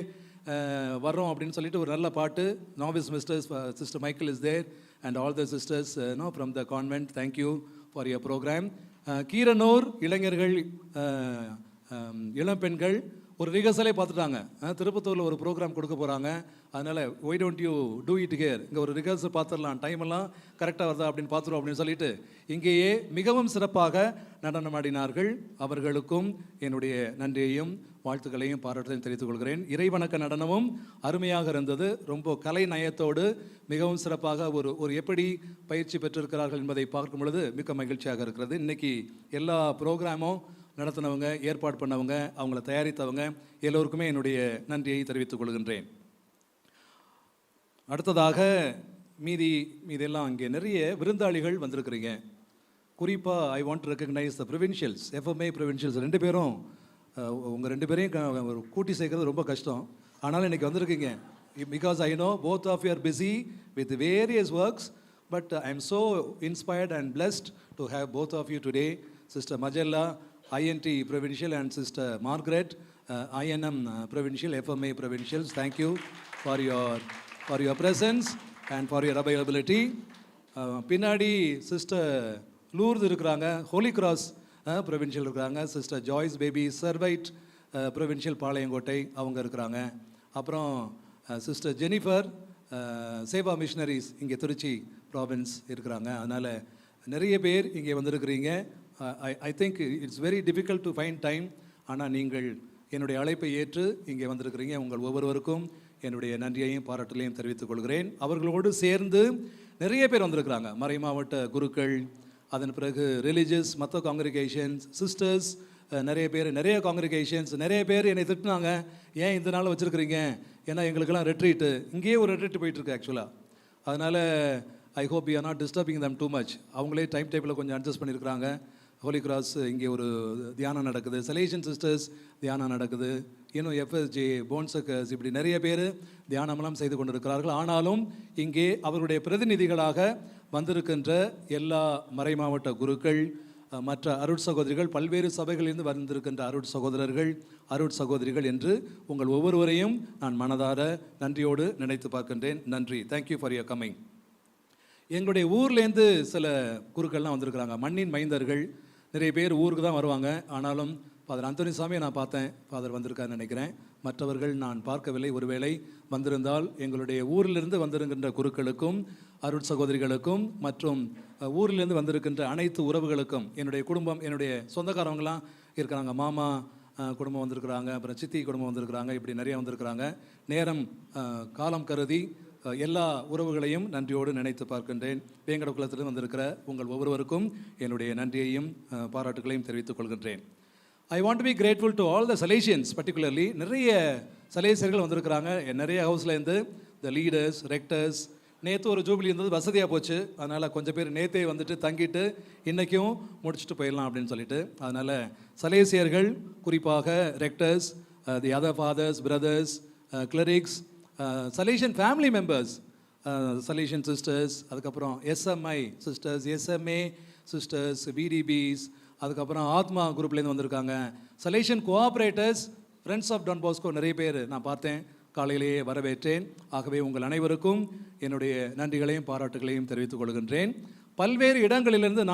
வர்றோம் அப்படின்னு சொல்லிட்டு ஒரு நல்ல பாட்டு. நாவிஸ் மிஸ்டர்ஸ், sister Michael is there and all the sisters from the convent, thank you for your program. Keeranur இளைஞர்கள், இளம் பெண்கள் ஒரு ரிஹர்சலே பார்த்துட்டாங்க. திருப்பத்தூரில் ஒரு ப்ரோக்ராம் கொடுக்க போகிறாங்க, அதனால் why don't you do it here, இங்கே ஒரு ரிஹர்சல் பார்த்துடலாம், டைம் எல்லாம் கரெக்டாக வருதா அப்படின்னு பார்த்துருவோம் அப்படின்னு சொல்லிட்டு இங்கேயே மிகவும் சிறப்பாக நடனமாடினார்கள். அவர்களுக்கும் என்னுடைய நன்றியையும் வாழ்த்துக்களையும் பாராட்டையும் தெரிவித்துக் கொள்கிறேன். இறைவணக்க நடனமும் அருமையாக இருந்தது. ரொம்ப கலை நயத்தோடு மிகவும் சிறப்பாக ஒரு எப்படி பயிற்சி பெற்றிருக்கிறார்கள் என்பதை பார்க்கும் பொழுது மிக்க மகிழ்ச்சியாக இருக்கிறது. இன்றைக்கி எல்லா ப்ரோக்ராமும் நடத்தினவங்க, ஏற்பாடு பண்ணவங்க, அவங்கள தயாரித்தவங்க எல்லோருக்குமே என்னுடைய நன்றியை தெரிவித்துக் கொள்கின்றேன். அடுத்ததாக மீதெல்லாம் இங்கே நிறைய விருந்தாளிகள் வந்திருக்கிறீங்க. குறிப்பாக I want to recognise the provincials, FMA provincials 2 பேரும். உங்கள் 2 பேரையும் கூட்டி சேர்க்கறது ரொம்ப கஷ்டம், ஆனாலும் இன்றைக்கி வந்திருக்கீங்க. Because I know both of you are busy with various works, but I am so inspired and blessed to have both of you today. Sister Majella, INT Provincial, and Sister Margaret, INM Provincial, FMA Provincials. Thank you for your presence and for your availability. பின்னாடி sister Lourdu இருக்கிறாங்க, holy cross provincial இருக்கிறாங்க. Sister Joyce Baby servite provincial Palayamkottai அவங்க இருக்கிறாங்க. அப்புறம் sister Jennifer Seva missionaries இங்கே Trichy province இருக்கிறாங்க. அதனால் நிறைய பேர் இங்கே வந்திருக்கிறீங்க. I think it's very difficult to find time, ஆனால் நீங்கள் என்னுடைய அழைப்பை ஏற்று இங்கே வந்திருக்கிறீங்க. உங்கள் ஒவ்வொருவருக்கும் என்னுடைய நன்றியையும் பாராட்டலையும் தெரிவித்துக் கொள்கிறேன். அவர்களோடு சேர்ந்து நிறைய பேர் வந்திருக்கிறாங்க. மறை மாவட்ட குருக்கள், அதன் பிறகு ரிலீஜியஸ் மற்ற காங்கிரிகேஷன்ஸ், சிஸ்டர்ஸ் நிறைய காங்கிரிகேஷன்ஸ். நிறைய பேர் என்னை திட்டினாங்க, ஏன் இந்த நாள் வச்சுருக்கிறீங்க, ஏன்னா எங்களுக்கெல்லாம் ரெட்ரீட்டு, இங்கேயே ஒரு ரெட்ரீட் போயிட்டுருக்கு ஆக்சுவலாக. அதனால் I hope you are not disturbing them too much. அவங்களே டைம் டேபிளில் கொஞ்சம் அட்ஜஸ்ட் பண்ணியிருக்கிறாங்க. ஹோலி கிராஸ் இங்கே ஒரு தியானம் நடக்குது, சலேஷன் சிஸ்டர்ஸ் தியானம் நடக்குது, இன்னும் FSJ போன்சக்கர்ஸ், இப்படி நிறைய பேர் தியானமெல்லாம் செய்து கொண்டிருக்கிறார்கள். ஆனாலும் இங்கே அவருடைய பிரதிநிதிகளாக வந்திருக்கின்ற எல்லா மறை மாவட்ட குருக்கள், மற்ற அருட்சகோதரிகள், பல்வேறு சபைகளிலிருந்து வந்திருக்கின்ற அருட்சகோதரர்கள், அருட்சகோதரிகள் என்று உங்கள் ஒவ்வொருவரையும் நான் மனதார நன்றியோடு நினைத்து பார்க்கின்றேன். நன்றி. Thank you for your coming. எங்களுடைய ஊர்லேருந்து சில குருக்கள்லாம் வந்திருக்கிறாங்க, மண்ணின் மைந்தர்கள். நிறைய பேர் ஊருக்கு தான் வருவாங்க, ஆனாலும் ஃபாதர் அந்தோனி சாமியை நான் பார்த்தேன், ஃபாதர் வந்திருக்காருன்னு நினைக்கிறேன். மற்றவர்கள் நான் பார்க்கவில்லை. ஒருவேளை வந்திருந்தால் எங்களுடைய ஊரிலிருந்து வந்திருக்கின்ற குருக்களுக்கும் அருட் சகோதரிகளுக்கும் மற்றும் ஊரிலிருந்து வந்திருக்கின்ற அனைத்து உறவுகளுக்கும், என்னுடைய குடும்பம், என்னுடைய சொந்தக்காரவங்களாம் இருக்கிறாங்க, மாமா குடும்பம் வந்திருக்கிறாங்க, அப்புறம் சித்தி குடும்பம் வந்திருக்கிறாங்க, இப்படி நிறைய வந்திருக்கிறாங்க. நேரம் காலம் கருதி எல்லா உறவுகளையும் நன்றியோடு நினைத்து பார்க்கின்றேன். வேங்கட குலத்திலிருந்து வந்திருக்கிற உங்கள் ஒவ்வொருவருக்கும் என்னுடைய நன்றியையும் பாராட்டுகளையும் தெரிவித்துக் கொள்கின்றேன். I want to be grateful to all the Salesians. Particularly நிறைய சலேசியர்கள் வந்திருக்கிறாங்க நிறைய ஹவுஸ்லேருந்து, த லீடர்ஸ், ரெக்டர்ஸ். நேற்று ஒரு ஜூபிலி இருந்தது, வசதியாக போச்சு, அதனால் கொஞ்சம் பேர் நேற்றே வந்துட்டு தங்கிட்டு இன்றைக்கும் முடிச்சுட்டு போயிடலாம் அப்படின்னு சொல்லிட்டு. அதனால் சலேசியர்கள், குறிப்பாக rectors, the other fathers, brothers, clerics, Salesian family members, Salesian sisters, அதுக்கப்புறம் SMI sisters, SMA sisters, BDBs, அதுக்கப்புறம் ஆத்மா குரூப்லேருந்து வந்திருக்காங்க. Salesian cooperators, friends of Don Bosco நிறைய பேர் நான் பார்த்தேன், காலையிலேயே வரவேற்றேன். ஆகவே உங்கள் அனைவருக்கும் என்னுடைய நன்றிகளையும் பாராட்டுகளையும் தெரிவித்துக் கொள்கின்றேன். பல்வேறு இடங்களிலிருந்து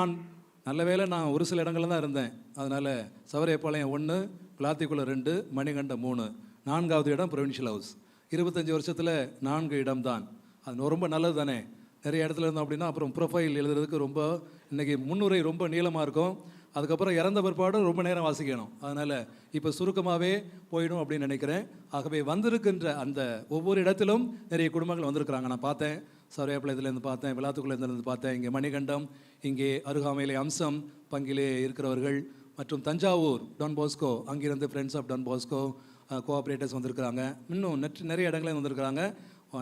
நல்ல வேளை நான் ஒரு சில இடங்களில் தான் இருந்தேன். அதனால் சவரேப்பாளையம் 1, பிளாத்திக்குளம் 2, மணிகண்டம் 3, 4வது இடம் ப்ரொவின்ஷியல் ஹவுஸ். 25 வருஷத்தில் 4 இடம்தான். அது ரொம்ப நல்லது தானே. நிறைய இடத்துல இருந்தோம் அப்படின்னா அப்புறம் ப்ரொஃபைல் எழுதுறதுக்கு ரொம்ப இன்றைக்கி முன்னுரை ரொம்ப நீளமாக இருக்கும். அதுக்கப்புறம் இறந்த பிற்பாடும் ரொம்ப நேரம் வாசிக்கணும். அதனால் இப்போ சுருக்கமாகவே போயிடும் அப்படின்னு நினைக்கிறேன். ஆகவே வந்திருக்கின்ற அந்த ஒவ்வொரு இடத்திலும் நிறைய குடும்பங்கள் வந்திருக்கிறாங்க. நான் பார்த்தேன், சவரேப்பாளையத்துலேருந்து பார்த்தேன், விளாத்துக்குள்ளேருந்து பார்த்தேன், இங்கே மணிகண்டம், இங்கே அருகாமையிலே அம்சம் பங்கிலே இருக்கிறவர்கள், மற்றும் தஞ்சாவூர் டான் பாஸ்கோ, அங்கிருந்து ஃப்ரெண்ட்ஸ் ஆஃப் டான் பாஸ்கோ கோஆப்ரேட்டர்ஸ் வந்திருக்கிறாங்க. இன்னும் நிறைய இடங்களே வந்திருக்கிறாங்க.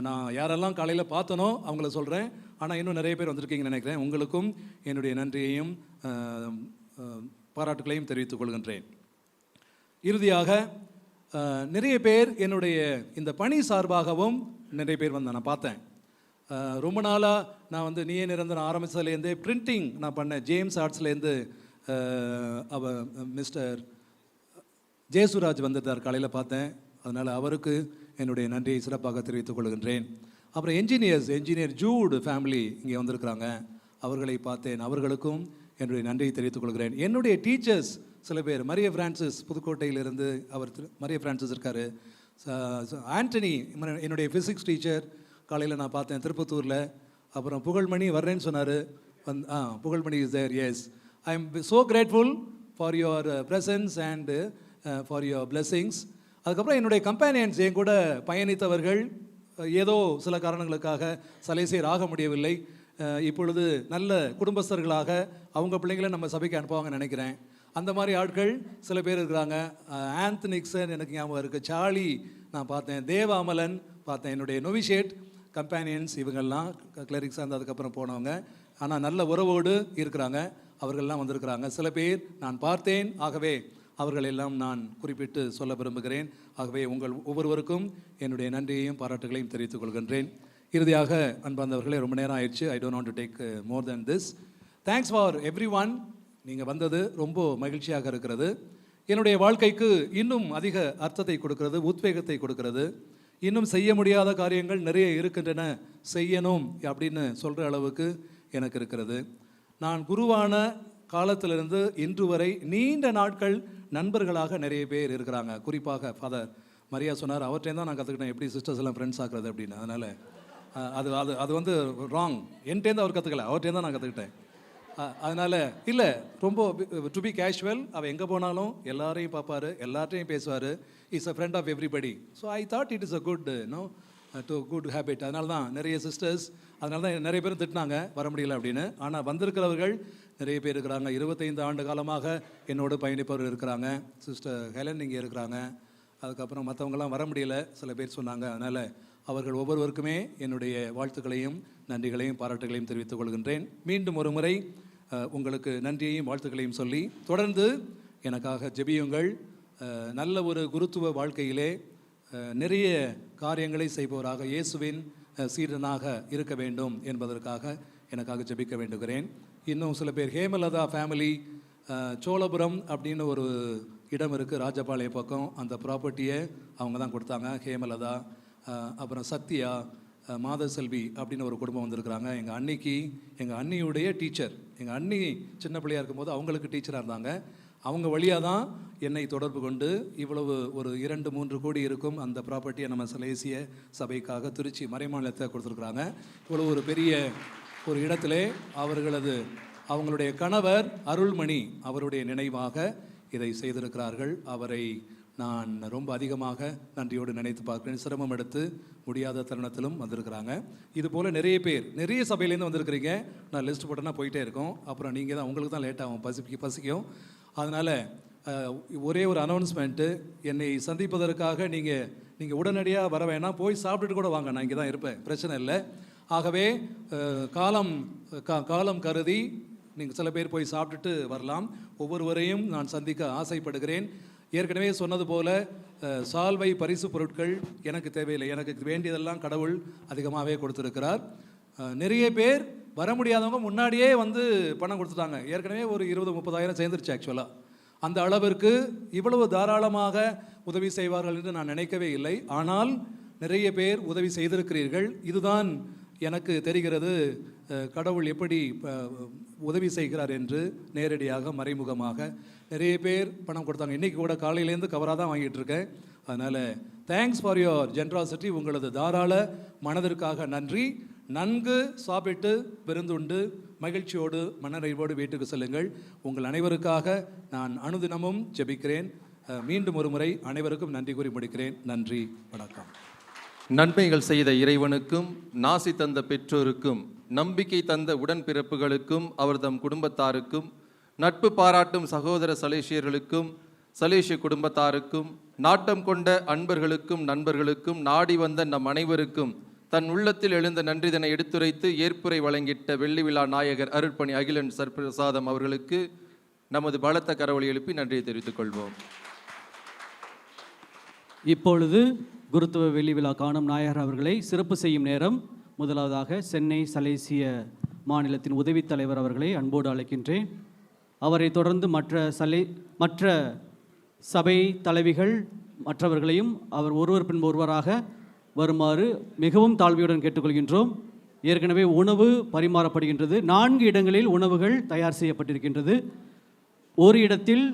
நான் யாரெல்லாம் காலையில் பார்த்தனோ அவங்கள சொல்கிறேன், ஆனால் இன்னும் நிறைய பேர் வந்திருக்கீங்கன்னு நினைக்கிறேன். உங்களுக்கும் என்னுடைய நன்றியையும் பாராட்டுகளையும் தெரிவித்துக் கொள்கின்றேன். இறுதியாக நிறைய பேர் என்னுடைய இந்த பணி சார்பாகவும் நிறைய பேர் வந்து நான் பார்த்தேன். ரொம்ப நாளாக நான் வந்து நீயே நிரந்தரம் ஆரம்பித்ததுலேருந்து பிரிண்டிங் நான் பண்ணேன். ஜேம்ஸ் ஆர்ட்ஸ்லேருந்து மிஸ்டர் ஜெயசுராஜ் வந்திருந்தார், காலையில் பார்த்தேன். அதனால் அவருக்கு என்னுடைய நன்றியை சிறப்பாக தெரிவித்துக் கொள்கின்றேன். அப்புறம் என்ஜினியர் ஜூட் ஃபேமிலி இங்கே வந்திருக்கிறாங்க, அவர்களை பார்த்தேன். அவர்களுக்கும் என்னுடைய நன்றியை தெரிவித்துக் கொள்கிறேன். என்னுடைய டீச்சர்ஸ் சில பேர், மரிய பிரான்சிஸ் புதுக்கோட்டையிலிருந்து அவர் மரிய பிரான்சிஸ் இருக்கார். ஆண்டனி என்னுடைய ஃபிசிக்ஸ் டீச்சர் காலையில் நான் பார்த்தேன் திருப்பத்தூரில். அப்புறம் புகழ்மணி வர்றேன்னு சொன்னார். Pugazhmani is there. Yes, I am so grateful for your presence and for your blessings. அதுக்கப்புறம் என்னுடைய கம்பேனியன்ஸ், என் கூட பயணித்தவர்கள் ஏதோ சில காரணங்களுக்காக சலேசியர் ஆக முடியவில்லை. இப்பொழுது நல்ல குடும்பஸ்தர்களாக அவங்க பிள்ளைங்களை நம்ம சபைக்கு அனுப்புவாங்கன்னு நினைக்கிறேன். அந்த மாதிரி ஆட்கள் சில பேர் இருக்கிறாங்க. ஆந்தனிக்சன் எனக்கு ஞாபகம் இருக்குது, சார்லி நான் பார்த்தேன், தேவாமலன் பார்த்தேன், என்னுடைய நொவிஷேட் கம்பேனியன்ஸ் இவங்கெல்லாம் கிளரிக்ஸாக இருந்து அதுக்கப்புறம் போனவங்க. ஆனால் நல்ல உறவோடு இருக்கிறாங்க, அவர்கள்லாம் வந்திருக்கிறாங்க. சில பேர் நான் பார்த்தேன், ஆகவே அவர்களெல்லாம் நான் குறிப்பிட்டு சொல்ல விரும்புகிறேன். ஆகவே உங்கள் ஒவ்வொருவருக்கும் என்னுடைய நன்றியையும் பாராட்டுகளையும் தெரிவித்துக் கொள்கின்றேன். இறுதியாக அன்பார்ந்தவர்களே, ரொம்ப நேரம் ஆயிடுச்சு. I don't want to take more then this. Thanks for every one. நீங்கள் வந்தது ரொம்ப மகிழ்ச்சியாக இருக்கிறது. என்னுடைய வாழ்க்கைக்கு இன்னும் அதிக அர்த்தத்தை கொடுக்கிறது, உத்வேகத்தை கொடுக்கிறது. இன்னும் செய்ய முடியாத காரியங்கள் நிறைய இருக்கின்றன, செய்யணும் அப்படின்னு சொல்கிற அளவுக்கு எனக்கு இருக்கிறது. நான் குருவான காலத்திலிருந்து இன்று வரை நீண்ட நாட்கள் நண்பர்களாக நிறைய பேர் இருக்கிறாங்க. குறிப்பாக ஃபாதர் மரியா சொன்னார், அவர்கிட்ட தான் நான் கற்றுக்கிட்டேன் எப்படி சிஸ்டர்ஸ் எல்லாம் ஃப்ரெண்ட்ஸ் ஆக்குறது அப்படின்னு. அதனால் அது அது அது வந்து ராங். என்கிட்டேருந்து அவர் கற்றுக்கல, அவர்கிட்ட தான் நான் கற்றுக்கிட்டேன். அதனால் இல்லை, ரொம்ப டு பி கேஷுவல். அவள் எங்கே போனாலும் எல்லாரையும் பார்ப்பார், எல்லார்ட்டையும் பேசுவார். Is a friend of everybody. So I thought it is a good good habit. அதனால தான் நிறைய சிஸ்டர்ஸ், அதனால தான் நிறைய பேரும் திட்டினாங்க வர முடியல அப்படின்னு. ஆனால் வந்திருக்கிறவர்கள் நிறைய பேர் இருக்கிறாங்க. 25 ஆண்டு காலமாக என்னோடு பயணிப்பவர்கள் இருக்கிறாங்க. சிஸ்டர் ஹெலன் இங்கே இருக்கிறாங்க. அதுக்கப்புறம் மற்றவங்களாம் வர முடியல சில பேர் சொன்னாங்க. அதனால் அவர்கள் ஒவ்வொருவருக்குமே என்னுடைய வாழ்த்துக்களையும் நன்றிகளையும் பாராட்டுகளையும் தெரிவித்துக் கொள்கின்றேன். மீண்டும் ஒரு முறை உங்களுக்கு நன்றியையும் வாழ்த்துக்களையும் சொல்லி தொடர்ந்து எனக்காக ஜெபியுங்கள். நல்ல ஒரு குருத்துவ வாழ்க்கையிலே நிறைய காரியங்களை செய்பவராக, இயேசுவின் சீடனாக இருக்க வேண்டும் என்பதற்காக எனக்காக ஜெபிக்க வேண்டுகிறேன். இன்னும் சில பேர், ஹேமலதா ஃபேமிலி, சோழபுரம் அப்படின்னு ஒரு இடம் இருக்குது ராஜபாளையம் பக்கம், அந்த ப்ராப்பர்ட்டியை அவங்க தான் கொடுத்தாங்க. ஹேமலதா, அப்புறம் சத்யா, மாதசெல்வி அப்படின்னு ஒரு குடும்பம் வந்திருக்கிறாங்க. எங்கள் அண்ணியுடைய டீச்சர், எங்கள் அண்ணி சின்ன பிள்ளையாக இருக்கும்போது அவங்களுக்கு டீச்சராக இருந்தாங்க. அவங்க வழியாக தான் என்னை தொடர்பு கொண்டு இவ்வளவு ஒரு 2-3 கோடி இருக்கும் அந்த ப்ராப்பர்ட்டியை நம்ம சலேசிய சபைக்காக திருச்சி மறைமாநிலத்தை கொடுத்துருக்குறாங்க. இவ்வளோ ஒரு பெரிய ஒரு இடத்திலே அவங்களுடைய கணவர் அருள்மணி அவருடைய நினைவாக இதை செய்திருக்கிறார்கள். அவரை நான் ரொம்ப அதிகமாக நன்றியோடு நினைத்து பார்க்குறேன். சிரமம் எடுத்து முடியாத தருணத்திலும் வந்திருக்கிறாங்க. இது போல் நிறைய பேர் நிறைய சபையிலேருந்து வந்திருக்கிறீங்க. நான் லிஸ்ட் போட்டேன்னா போயிட்டே இருக்கோம். அப்புறம் நீங்கள் தான், உங்களுக்கு தான் லேட் ஆகும், பசிக்கும். அதனால் ஒரே ஒரு அனௌன்ஸ்மெண்ட்டு, என்னை சந்திப்பதற்காக நீங்கள் உடனடியாக வர வேணாம், போய் சாப்பிட்டுட்டு கூட வாங்க, நான் இங்கே தான் இருப்பேன், பிரச்சனை இல்லை. ஆகவே காலம் கருதி நீங்கள் சில பேர் போய் சாப்பிட்டுட்டு வரலாம். ஒவ்வொருவரையும் நான் சந்திக்க ஆசைப்படுகிறேன். ஏற்கனவே சொன்னது போல் சால்வை பரிசு பொருட்கள் எனக்கு தேவையில்லை, எனக்கு வேண்டியதெல்லாம் கடவுள் அதிகமாகவே கொடுத்துருக்கிறார். நிறைய பேர் வர முடியாதவங்க முன்னாடியே வந்து பணம் கொடுத்துட்டாங்க. ஏற்கனவே ஒரு 20-30 சேர்ந்துருச்சு. ஆக்சுவலாக அந்த அளவிற்கு இவ்வளவு தாராளமாக உதவி செய்வார்கள் என்று நான் நினைக்கவே இல்லை. ஆனால் நிறைய பேர் உதவி செய்திருக்கிறீர்கள். இதுதான் எனக்கு தெரிகிறது கடவுள் எப்படி உதவி செய்கிறார் என்று. நேரடியாக மறைமுகமாக நிறைய பேர் பணம் கொடுத்தாங்க. இன்றைக்கி கூட காலையிலேருந்து கவராக தான் வாங்கிட்டு இருக்கேன். அதனால் தேங்க்ஸ் ஃபார் யுவர் ஜென்ராசிட்டி. உங்களது தாராள மனதிற்காக நன்றி. நன்கு சாப்பிட்டு விருந்துண்டு மகிழ்ச்சியோடு மனநிறைவோடு வீட்டுக்கு செல்லுங்கள். உங்கள் அனைவருக்காக நான் அனுதினமும் ஜெபிக்கிறேன். மீண்டும் ஒரு முறை அனைவருக்கும் நன்றி கூறி முடிக்கிறேன். நன்றி, வணக்கம். நன்மைகள் செய்த இறைவனுக்கும், நாசி தந்த பெற்றோருக்கும், நம்பிக்கை தந்த உடன்பிறப்புகளுக்கும், அவர்தம் குடும்பத்தாருக்கும், நட்பு பாராட்டும் சகோதர சலேசியர்களுக்கும், சலேசிய குடும்பத்தாருக்கும், நாட்டம் கொண்ட அன்பர்களுக்கும் நண்பர்களுக்கும், நாடி வந்த நம் அனைவருக்கும் தன் உள்ளத்தில் எழுந்த நன்றிதனை எடுத்துரைத்து ஏற்புரை வழங்கிட்ட வெள்ளி விழா நாயகர் அருட்பணி அகிலன் சர்பிரசாதம் அவர்களுக்கு நமது பலத்த கரவொலி எழுப்பி நன்றியை தெரிவித்துக் கொள்வோம். இப்பொழுது குருத்துவ வெள்ளி விழா காணும் நாயகர் அவர்களை சிறப்பு செய்யும் நேரம். முதலாவதாக சென்னை சலேசிய மாநிலத்தின் உதவித் தலைவர் அவர்களை அன்போடு அழைக்கின்றேன். அவரை தொடர்ந்து மற்ற சபை தலைவிகள் மற்றவர்களையும் அவர் ஒருவர் பின் ஒருவராக வருமாறு மிகவும் தாழ்மையுடன் கேட்டுக்கொள்கின்றோம். ஏற்கனவே உணவு பரிமாறப்படுகின்றது. 4 இடங்களில் உணவுகள் தயார் செய்யப்பட்டிருக்கின்றது. ஒரு இடத்தில்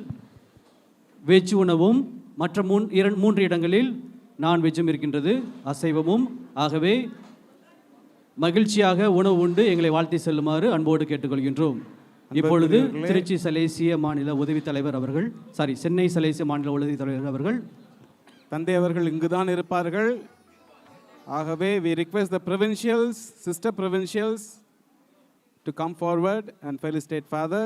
வெஜ் உணவும் மற்ற 3 இடங்களில் நான்வெஜ்ஜும் இருக்கின்றது, அசைவமும். ஆகவே மகிழ்ச்சியாக உணவு உண்டு எங்களை வாழ்த்தி செல்லுமாறு அன்போடு கேட்டுக்கொள்கின்றோம். இப்பொழுது திருச்சி சலேசிய மாநில உதவித் தலைவர் அவர்கள், சென்னை சலேசிய மாநில உதவித் தலைவர் அவர்கள். தந்தை அவர்கள் இங்குதான் இருப்பார்கள். ஆகவே we request the provincials, sister provincials to come forward and felicitate Father.